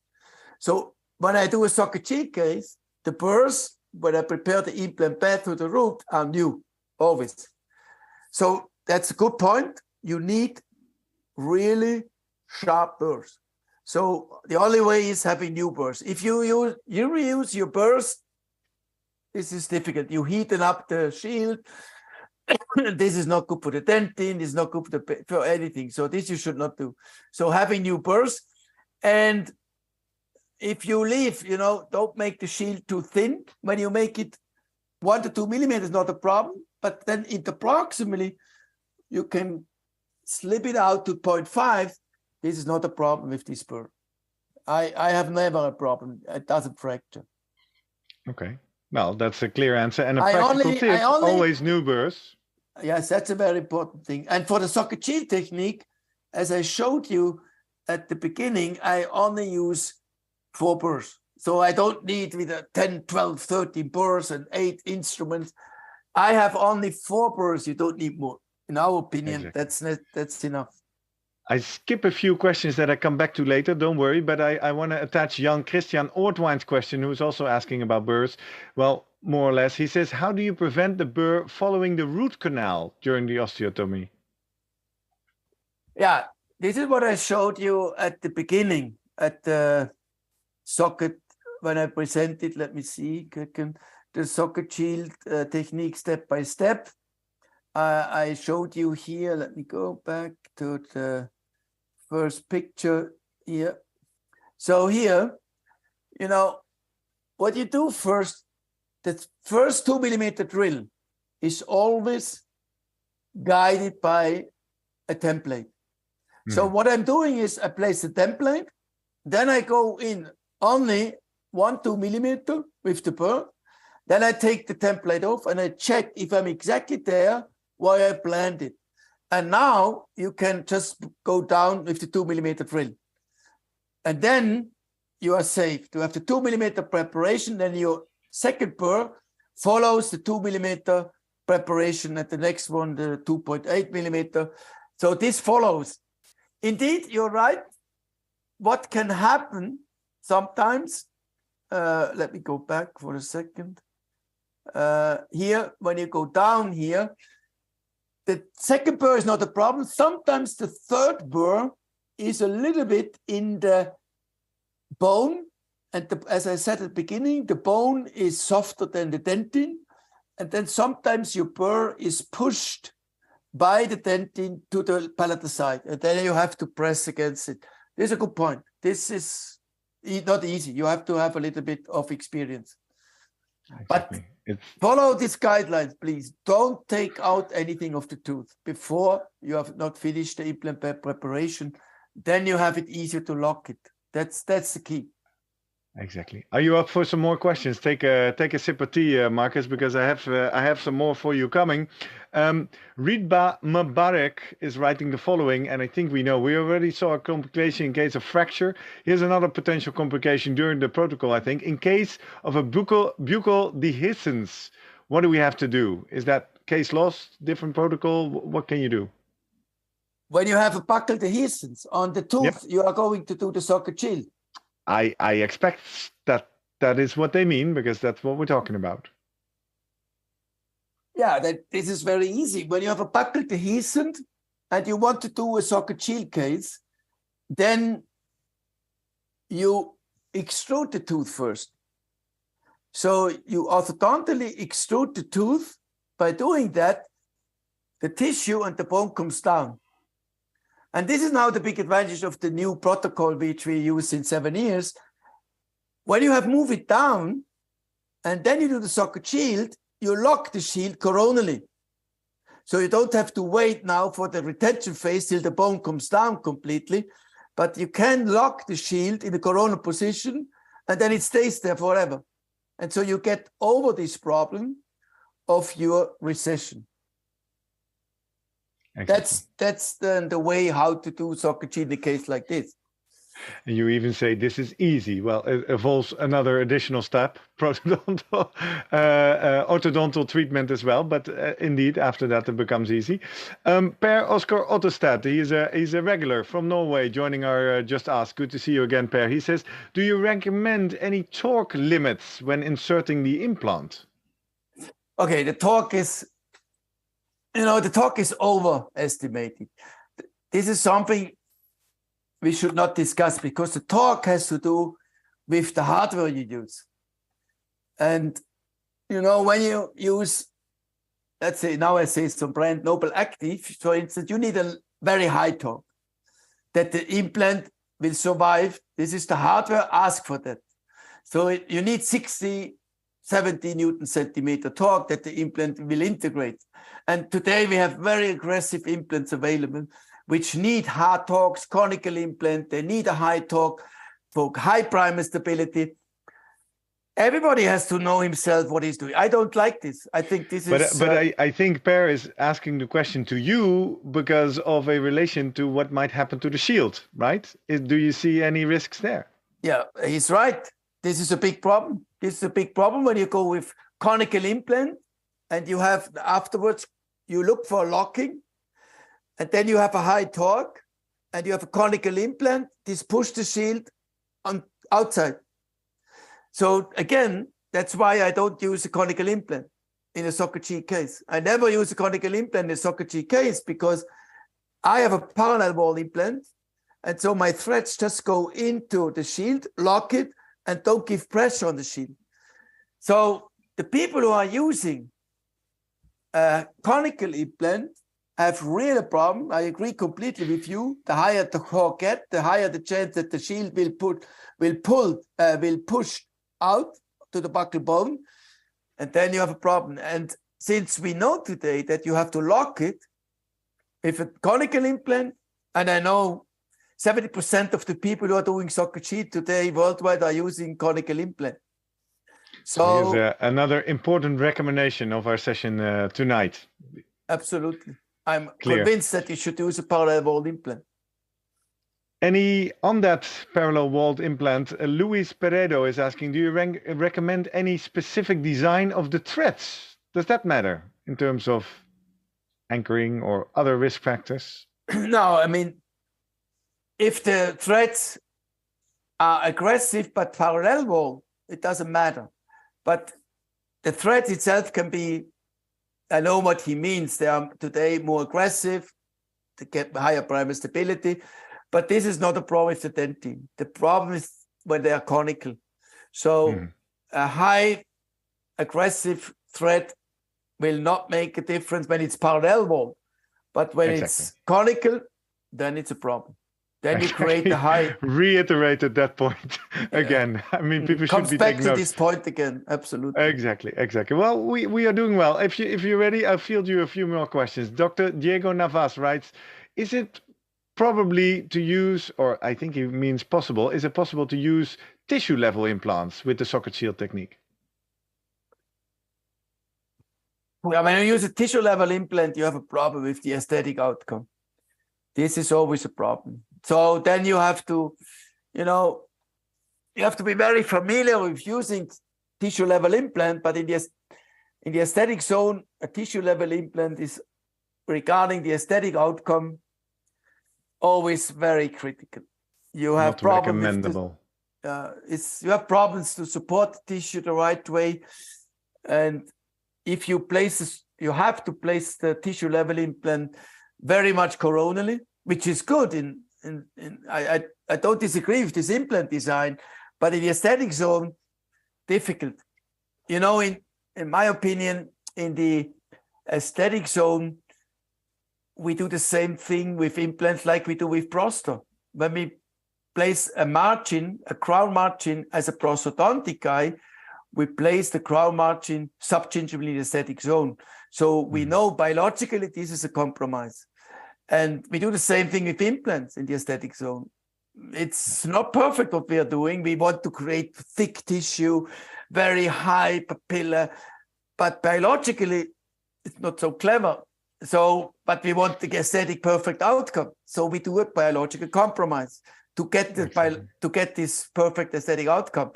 So when I do a socket cheek case, the burrs, when I prepare the implant bed to the root, are new, always. So that's a good point. You need really sharp burrs. So the only way is having new burrs. If you reuse your burrs, this is difficult. You heaten up the shield. This is not good for the dentin. It's not good for anything. So this you should not do. So having new burrs, and if you leave, don't make the shield too thin. When you make it 1 to 2 millimeters, not a problem. But then interproximally, you can slip it out to 0.5. This is not a problem with this burr. I have never a problem. It doesn't fracture. Okay. Well, that's a clear answer. And a practical tip, always new burrs. Yes, that's a very important thing. And for the socket shield technique, as I showed you at the beginning, I only use 4 burrs. So I don't need with a 10, 12, 13 burrs and 8 instruments. I have only 4 burrs. You don't need more. In our opinion, that's enough. I skip a few questions that I come back to later, don't worry, but I want to attach Jan Christian Oortwijn's question, who's also asking about burrs. Well, more or less, he says, how do you prevent the burr following the root canal during the osteotomy? Yeah, this is what I showed you at the beginning, at the socket, when I presented, let me see, the socket shield technique step by step. I showed you here, let me go back to the first picture here. So here, what you do first, the first 2 millimeter drill is always guided by a template. So what I'm doing is I place the template, then I go in only 1, 2 millimeter, with the burr. Then I take the template off and I check if I'm exactly there where I planned it. And now you can just go down with the 2 millimeter drill. And then you are safe. To have the 2 millimeter preparation, then your second burr follows the 2 millimeter preparation, at the next one, the 2.8 millimeter. So this follows. Indeed, you're right. What can happen sometimes, let me go back for a second. Here, when you go down here, the second burr is not a problem. Sometimes the third burr is a little bit in the bone. And as I said at the beginning, the bone is softer than the dentin. And then sometimes your burr is pushed by the dentin to the palatal side. And then you have to press against it. This is a good point. This is not easy. You have to have a little bit of experience. Exactly. But follow these guidelines, please. Don't take out anything of the tooth before you have not finished the implant preparation. Then you have it easier to lock it. That's the key. Exactly. Are you up for some more questions? Take a sip of tea, Markus, because I have some more for you coming. Ridba Mubarak is writing the following, and I think we already saw a complication in case of fracture. Here's another potential complication during the protocol, I think. In case of a buccal dehiscence, what do we have to do? Is that case lost, different protocol? What can you do? When you have a buccal dehiscence on the tooth, yep, you are going to do the socket shield. I expect that is what they mean, because that's what we're talking about. Yeah, this is very easy. When you have a buccal dehiscent and you want to do a socket shield case, then you extrude the tooth first. So you orthodontally extrude the tooth. By doing that, the tissue and the bone comes down. And this is now the big advantage of the new protocol, which we use in 7 years. When you have moved it down, and then you do the socket shield, you lock the shield coronally. So you don't have to wait now for the retention phase till the bone comes down completely, but you can lock the shield in the coronal position, and then it stays there forever. And so you get over this problem of your recession. Exactly. That's the way how to do socket shield in a case like this. And you even say this is easy. Well, it involves another additional step, orthodontal treatment as well. But indeed, after that, it becomes easy. Per Oscar Ottestad, he's a regular from Norway, joining our Just Ask. Good to see you again, Per. He says, do you recommend any torque limits when inserting the implant? Okay, the torque is... the torque is overestimated. This is something we should not discuss, because the torque has to do with the hardware you use. And, when you use, let's say, now I say some brand Noble Active, for instance, you need a very high torque that the implant will survive. This is the hardware, ask for that. So you need 60, 70 Newton centimeter torque that the implant will integrate. And today we have very aggressive implants available, which need hard torques, conical implant. They need a high torque for high primer stability. Everybody has to know himself what he's doing. I don't like this. I think this is... But I think Per is asking the question to you because of a relation to what might happen to the shield, right? Do you see any risks there? Yeah, he's right. This is a big problem. This is a big problem when you go with conical implant and you have afterwards, you look for locking, and then you have a high torque and you have a conical implant. This push the shield on outside. So again, that's why I don't use a conical implant in a socket shield case. I never use a conical implant in a socket shield case because I have a parallel wall implant. And so my threads just go into the shield, lock it, and don't give pressure on the shield. So the people who are using a conical implant have really a problem. I agree completely with you. The higher the torque get, the higher the chance that the shield will push out to the buccal bone, and then you have a problem. And since we know today that you have to lock it with a conical implant, and I know 70% of the people who are doing socket shield today worldwide are using conical implant. So So here's another important recommendation of our session tonight. absolutely. I'm Clear. convinced that you should use a parallel walled implant. On that parallel walled implant, Luis Peredo is asking, do you recommend any specific design of the threads? Does that matter in terms of anchoring or other risk factors? No, I mean, if the threads are aggressive but parallel wall, it doesn't matter. But the thread itself can be, I know what he means. They are today more aggressive to get higher primary stability, but this is not a problem with the dentine. The problem is when they are conical. So a high aggressive thread will not make a difference when it's parallel wall, but when it's conical, then it's a problem. Then you create a high. Reiterated that point again. I mean, people should be taking notes. Comes back to this point again. Absolutely. Exactly. Well, we are doing well. If you're ready, I'll field you a few more questions. Dr. Diego Navas writes, is it probably to use, or I think he means possible, is it possible to use tissue level implants with the socket shield technique? Well, when you use a tissue level implant, you have a problem with the aesthetic outcome. This is always a problem. So then you have to, you have to be very familiar with using tissue level implant, but in the aesthetic zone, a tissue level implant is, regarding the aesthetic outcome, always very critical. You have problems. You have problems to support the tissue the right way, and if you you have to place the tissue level implant very much coronally, which is good. I don't disagree with this implant design, but in the aesthetic zone, difficult. In my opinion, in the aesthetic zone, we do the same thing with implants like we do with prosto. When we place a margin, a crown margin as a prosthodontic guy, we place the crown margin subgingivally in the aesthetic zone. So we know biologically this is a compromise. And we do the same thing with implants in the aesthetic zone. It's not perfect what we are doing. We want to create thick tissue, very high papilla, but biologically it's not so clever. But we want the aesthetic perfect outcome. So we do a biological compromise to get this perfect aesthetic outcome.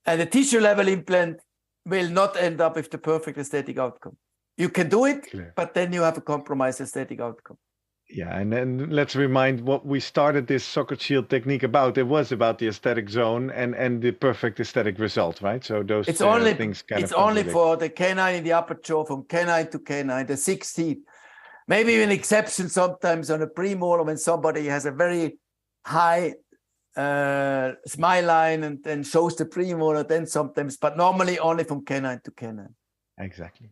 And the tissue level implant will not end up with the perfect aesthetic outcome. You can do it, but then you have a compromised aesthetic outcome. Yeah, and then let's remind what we started this socket shield technique about. It was about the aesthetic zone and the perfect aesthetic result, right? So those things kind of. It's only for the canine in the upper jaw, from canine to canine, the 6 teeth. Maybe an exception sometimes on a premolar when somebody has a very high smile line and then shows the premolar, then sometimes, but normally only from canine to canine. Exactly.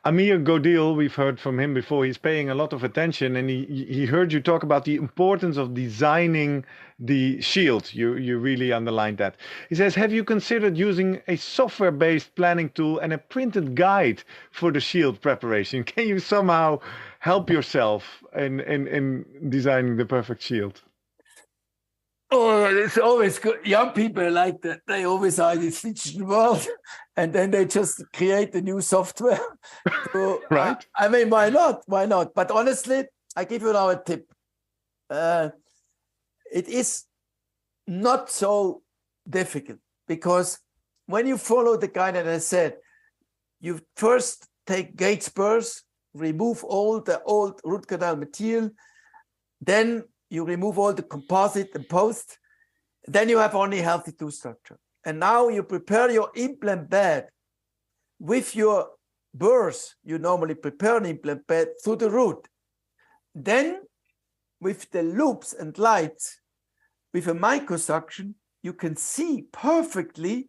Amir Godil, we've heard from him before. He's paying a lot of attention, and he heard you talk about the importance of designing the shield. You really underlined that. He says, have you considered using a software-based planning tool and a printed guide for the shield preparation? Can you somehow help yourself in designing the perfect shield? Oh, it's always good. Young people like that. They always are in this digital world, and then they just create a new software. So, right. I mean, why not? Why not? But honestly, I give you now a tip. It is not so difficult, because when you follow the guide that I said, you first take gate spurs, remove all the old root canal material, then you remove all the composite and post, then you have only healthy tooth structure. And now you prepare your implant bed with your burrs. You normally prepare an implant bed through the root. Then with the loops and lights, with a microsuction, you can see perfectly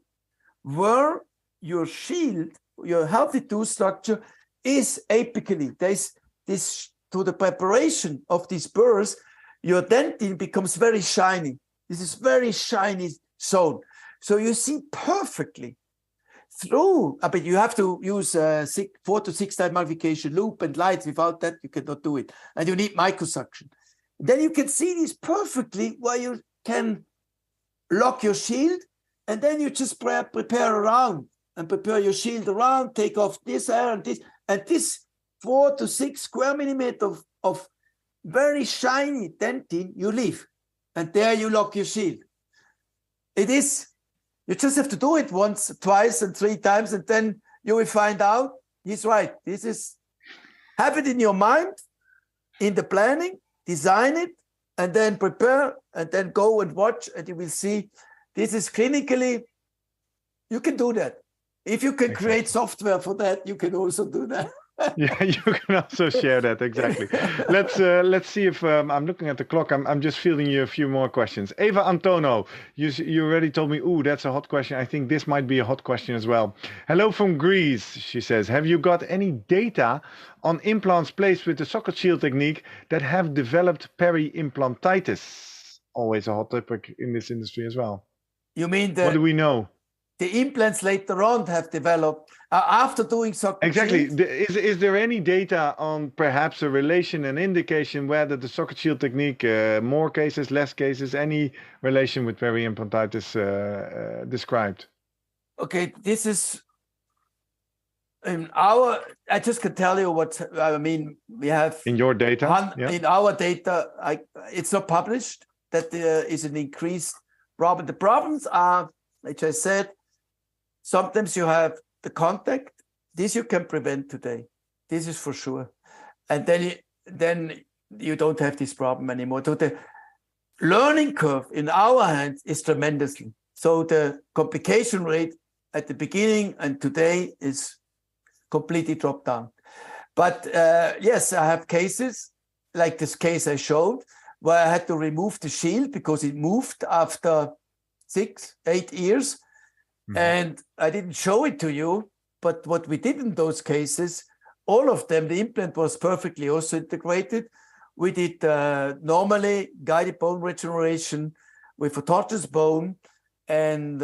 where your shield, your healthy tooth structure is apically. There's this, to the preparation of these burrs, your dentine becomes very shiny. This is very shiny zone. So you see perfectly through, but you have to use 4 to 6 time magnification loop and lights. Without that, you cannot do it. And you need microsuction. Then you can see this perfectly where you can lock your shield, and then you just prepare around. and prepare your shield around, take off this hair and this 4 to 6 square millimeter of very shiny dentin, you leave. And there you lock your shield. It is, you just have to do it once, twice, and 3 times, and then you will find out he's right. This is, have it in your mind, in the planning, design it, and then prepare, and then go and watch, and you will see this is clinically, you can do that. If you can create software for that, you can also do that. Yeah, you can also share that, exactly. Let's see if I'm looking at the clock. I'm just fielding you a few more questions. Eva Antono, you already told me, ooh, that's a hot question. I think this might be a hot question as well. Hello from Greece, she says. Have you got any data on implants placed with the socket shield technique that have developed peri-implantitis? Always a hot topic in this industry as well. You mean what do we know? The implants later on have developed after doing socket exactly. shield? Is there any data on perhaps a relation, an indication whether the socket shield technique, more cases, less cases, any relation with peri-implantitis described? Okay, this is in our, I just can tell you what, I mean, we have in your data, in our data, it's not published that there is an increased problem. The problems are, like I said, sometimes you have the contact. This you can prevent today. This is for sure. And then you don't have this problem anymore. So the learning curve in our hands is tremendously. So the complication rate at the beginning and today is completely dropped down. But yes, I have cases like this case I showed where I had to remove the shield because it moved after 6, 8 years. And I didn't show it to you, but what we did in those cases, all of them, the implant was perfectly also integrated. We did normally guided bone regeneration with autologous bone and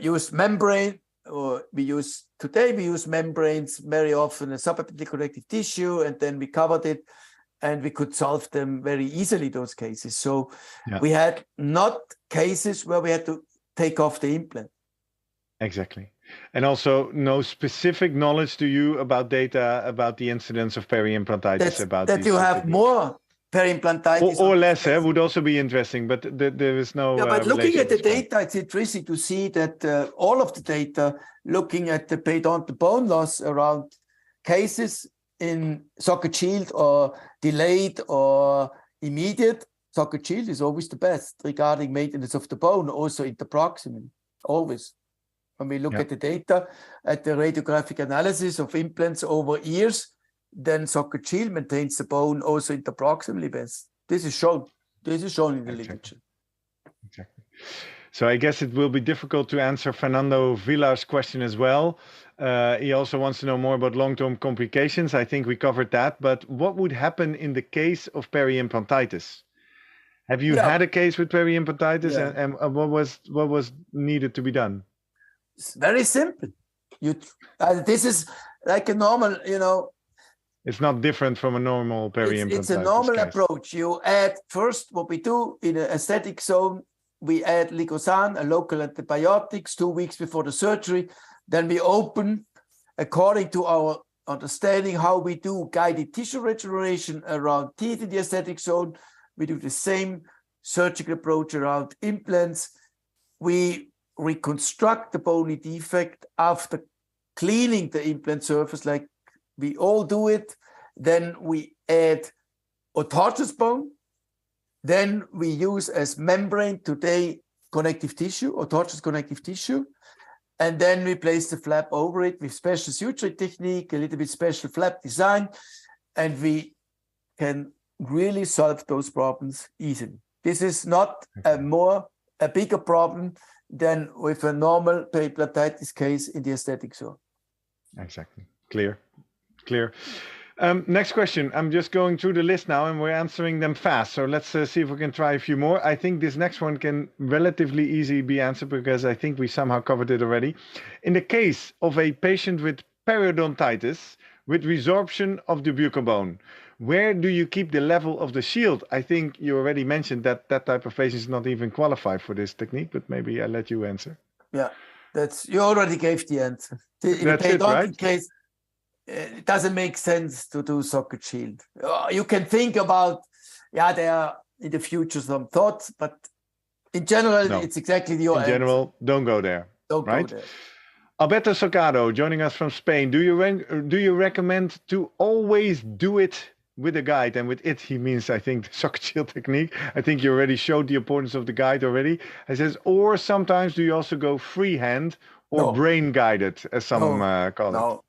used membrane, or today we use membranes very often, a subepithelial connective tissue, and then we covered it and we could solve them very easily, those cases. So we had not cases where we had to take off the implant. Exactly. And also no specific knowledge to you about data about the incidence of peri-implantitis. That you have more peri-implantitis. Or less, would also be interesting, but there is no... Yeah, but looking at the data, it's interesting to see that all of the data, looking at the periodontal bone loss around cases in socket shield or delayed or immediate, socket shield is always the best regarding maintenance of the bone, also interproximal, always. When we look at the data, at the radiographic analysis of implants over years, then socket shield maintains the bone also interproximally best. This is shown. This is shown in the literature. Exactly. So I guess it will be difficult to answer Fernando Villar's question as well. He also wants to know more about long-term complications. I think we covered that. But what would happen in the case of peri-implantitis? Have you had a case with peri-implantitis, and what was needed to be done? It's very simple. This is like a normal, It's not different from a normal peri-implantitis. It's a normal approach. You add first what we do in an aesthetic zone. We add Ligosan, a local antibiotics, 2 weeks before the surgery. Then we open, according to our understanding, how we do guided tissue regeneration around teeth in the aesthetic zone. We do the same surgical approach around implants. We reconstruct the bony defect after cleaning the implant surface like we all do it. Then we add autologous bone. Then we use as membrane today connective tissue, autologous connective tissue. And then we place the flap over it with special suturing technique, a little bit special flap design. And we can really solve those problems easily. This is not a bigger problem than with a normal peri-implantitis case in the aesthetic zone. Exactly. Clear. Next question. I'm just going through the list now and we're answering them fast. So let's see if we can try a few more. I think this next one can relatively easily be answered because I think we somehow covered it already. In the case of a patient with periodontitis with resorption of the buccal bone, where do you keep the level of the shield? I think you already mentioned that that type of patient is not even qualified for this technique, but maybe I'll let you answer. Yeah. You already gave the answer. In That's the it, right? case, it doesn't make sense to do socket shield. You can think about, there are in the future some thoughts, but in general, it's exactly your answer. In general, don't go there. Don't right? go there. Alberto Socado joining us from Spain. Do you recommend to always do it with a guide? And with it, he means, I think, the socket shield technique. I think you already showed the importance of the guide already. He says, or sometimes do you also go freehand or brain guided, as some call it? No,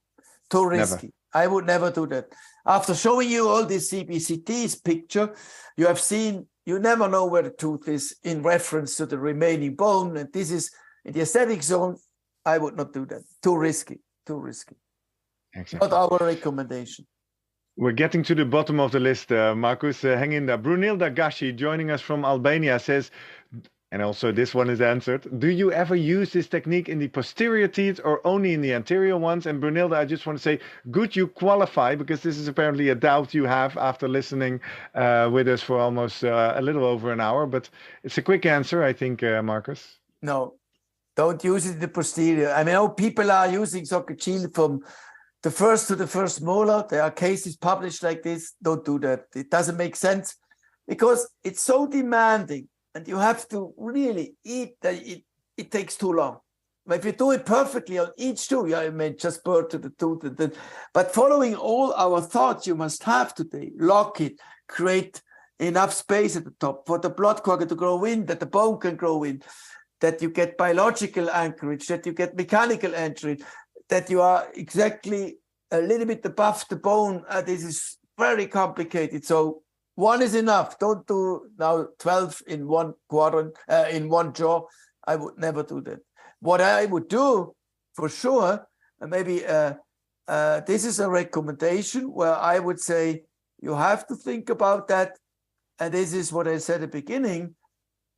too risky. Never. I would never do that. After showing you all these CBCTs picture, you have seen, you never know where the tooth is in reference to the remaining bone. And this is in the aesthetic zone. I would not do that. Too risky. Too risky. Exactly. Not our recommendation. We're getting to the bottom of the list, Markus. Hang in there. Brunilda Gashi joining us from Albania says, and also this one is answered, do you ever use this technique in the posterior teeth or only in the anterior ones? And Brunilda, I just want to say, good you qualify, because this is apparently a doubt you have after listening with us for almost a little over an hour. But it's a quick answer, I think, Markus. No, don't use it in the posterior. I mean, people are using socket shield from the first to the first molar. There are cases published like this. Don't do that. It doesn't make sense because it's so demanding. And you have to really eat that it takes too long. But if you do it perfectly on each tooth, I mean, just burr to the tooth. But following all our thoughts you must have today, lock it, create enough space at the top for the blood cork to grow in, that the bone can grow in, that you get biological anchorage, that you get mechanical anchorage, that you are exactly a little bit above the bone. This is very complicated. So one is enough. Don't do now 12 in one quadrant, in one jaw. I would never do that. What I would do for sure, maybe this is a recommendation where I would say you have to think about that. And this is what I said at the beginning,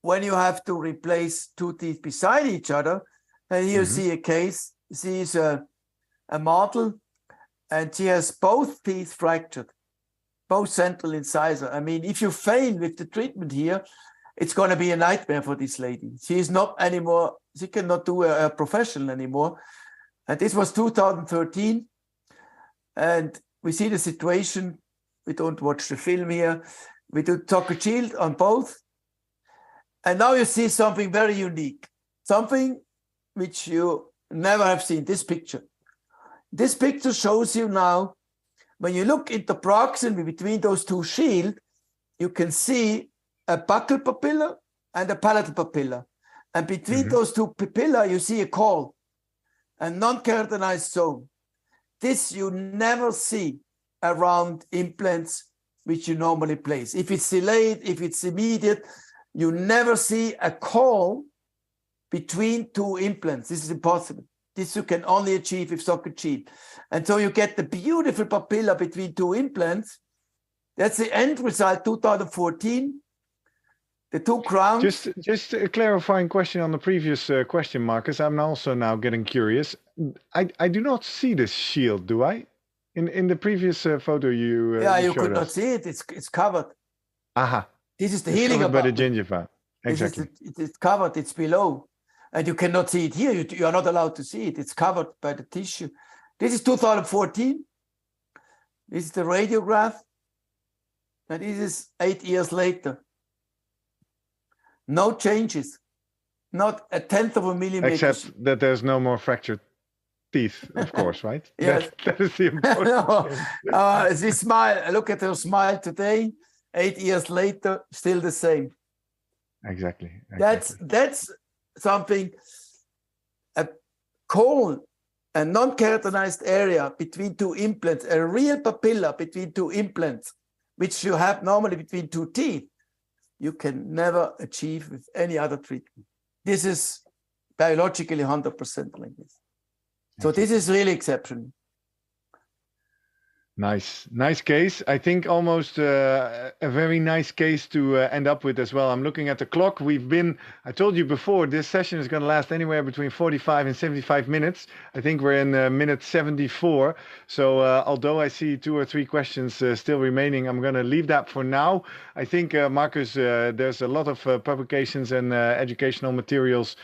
when you have to replace two teeth beside each other. And here you see a case. She is a model and she has both teeth fractured. Both central incisor. I mean, if you fail with the treatment here, it's going to be a nightmare for this lady. She is not anymore, she cannot do a professional anymore. And this was 2013. And we see the situation. We don't watch the film here. We do socket shield on both. And now you see something very unique, something which you never have seen, this picture. This picture shows you now, when you look into proximity between those two shields, you can see a buccal papilla and a palatal papilla. And between those two papilla, you see a caul, a non-keratinized zone. This you never see around implants which you normally place. If it's delayed, if it's immediate, you never see a caul between two implants. This is impossible. This you can only achieve with socket shield. And so you get the beautiful papilla between two implants. That's the end result, 2014. The two crowns. Just a clarifying question on the previous question, Markus. I'm also now getting curious. I do not see this shield, do I? In the previous photo you you could not see it. It's covered. Aha. This is the healing by the gingiva. Exactly. It's covered. It's below. And you cannot see it here. You are not allowed to see it. It's covered by the tissue. This is 2014. This is the radiograph. And this is 8 years later. No changes. Not a tenth of a millimeter. Except that there's no more fractured teeth, of course, right? Yes. That is the important This smile, look at her smile today. 8 years later, still the same. Exactly. That's something, a caul, a non-keratinized area between two implants, a real papilla between two implants, which you have normally between two teeth, you can never achieve with any other treatment. This is biologically 100% like this. So this is really exceptional. Nice case. I think almost a very nice case to end up with as well. I'm looking at the clock. I told you before, this session is going to last anywhere between 45 and 75 minutes. I think we're in minute 74. So although I see 2 or 3 questions still remaining, I'm going to leave that for now. I think, Markus, there's a lot of publications and educational materials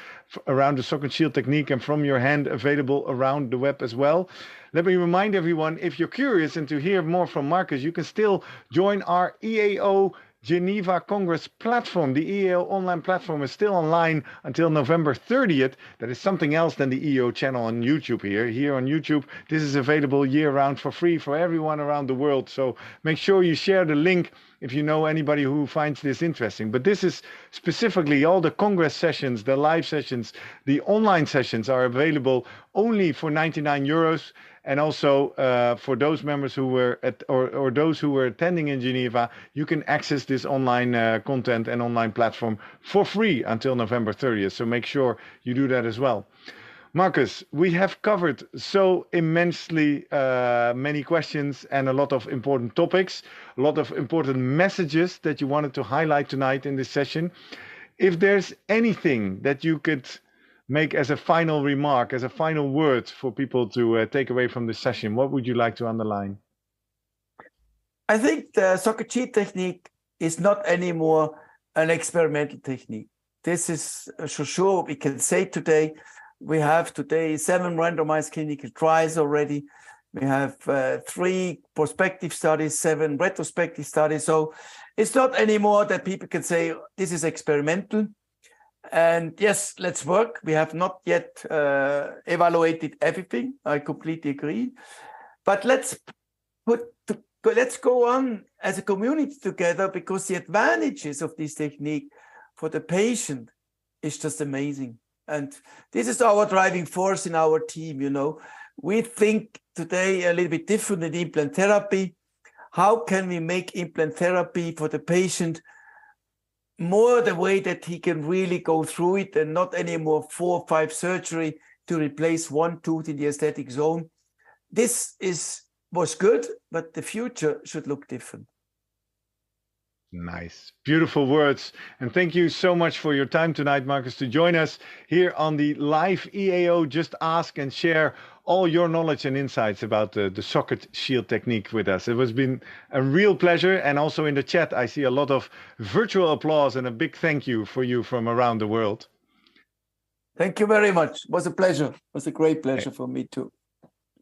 around the socket shield technique and from your hand available around the web as well. Let me remind everyone, if you're curious and to hear more from Markus, you can still join our EAO Geneva Congress platform. The EAO online platform is still online until November 30th. That is something else than the EAO channel on YouTube here. Here on YouTube, this is available year-round for free for everyone around the world. So make sure you share the link if you know anybody who finds this interesting. But this is specifically all the Congress sessions, the live sessions, the online sessions are available only for 99 euros. And also for those members who were or those who were attending in Geneva, you can access this online content and online platform for free until November 30th. So make sure you do that as well. Markus, we have covered so immensely many questions and a lot of important topics, a lot of important messages that you wanted to highlight tonight in this session. If there's anything that you could make as a final remark, as a final word for people to take away from this session, what would you like to underline? I think the socket shield technique is not anymore an experimental technique. This is for sure we can say today. We have today 7 randomized clinical trials already. We have 3 prospective studies, 7 retrospective studies. So it's not anymore that people can say this is experimental. And yes, let's work. We have not yet evaluated everything. I completely agree. But let's go on as a community together, because the advantages of this technique for the patient is just amazing. And this is our driving force in our team. You know, we think today a little bit different in implant therapy. How can we make implant therapy for the patient more the way that he can really go through it, and not anymore 4 or 5 surgery to replace 1 tooth in the aesthetic zone? This was good, but the future should look different. Nice, beautiful words. And thank you so much for your time tonight, Markus, to join us here on the live EAO Just Ask and share all your knowledge and insights about the socket shield technique with us. It has been a real pleasure. And also in the chat, I see a lot of virtual applause and a big thank you for you from around the world. Thank you very much. It was a pleasure. It was a great pleasure for me too.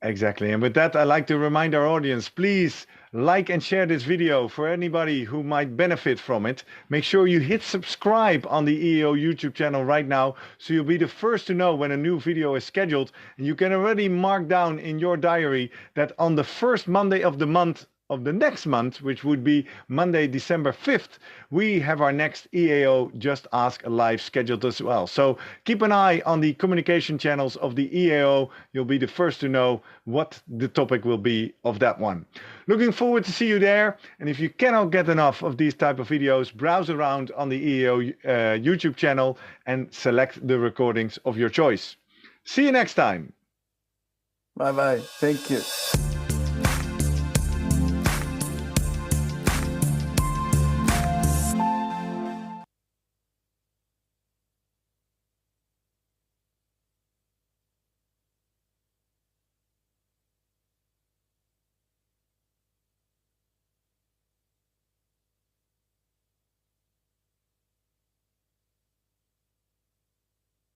Exactly. And with that, I'd like to remind our audience, please like and share this video for anybody who might benefit from it. Make sure you hit subscribe on the EAO YouTube channel right now, so you'll be the first to know when a new video is scheduled. And you can already mark down in your diary that on the first Monday of the month, of the next month, which would be Monday, December 5th, we have our next EAO Just Ask Live scheduled as well. So keep an eye on the communication channels of the EAO. You'll be the first to know what the topic will be of that one. Looking forward to see you there. And if you cannot get enough of these type of videos, browse around on the EAO YouTube channel and select the recordings of your choice. See you next time. Bye-bye. Thank you.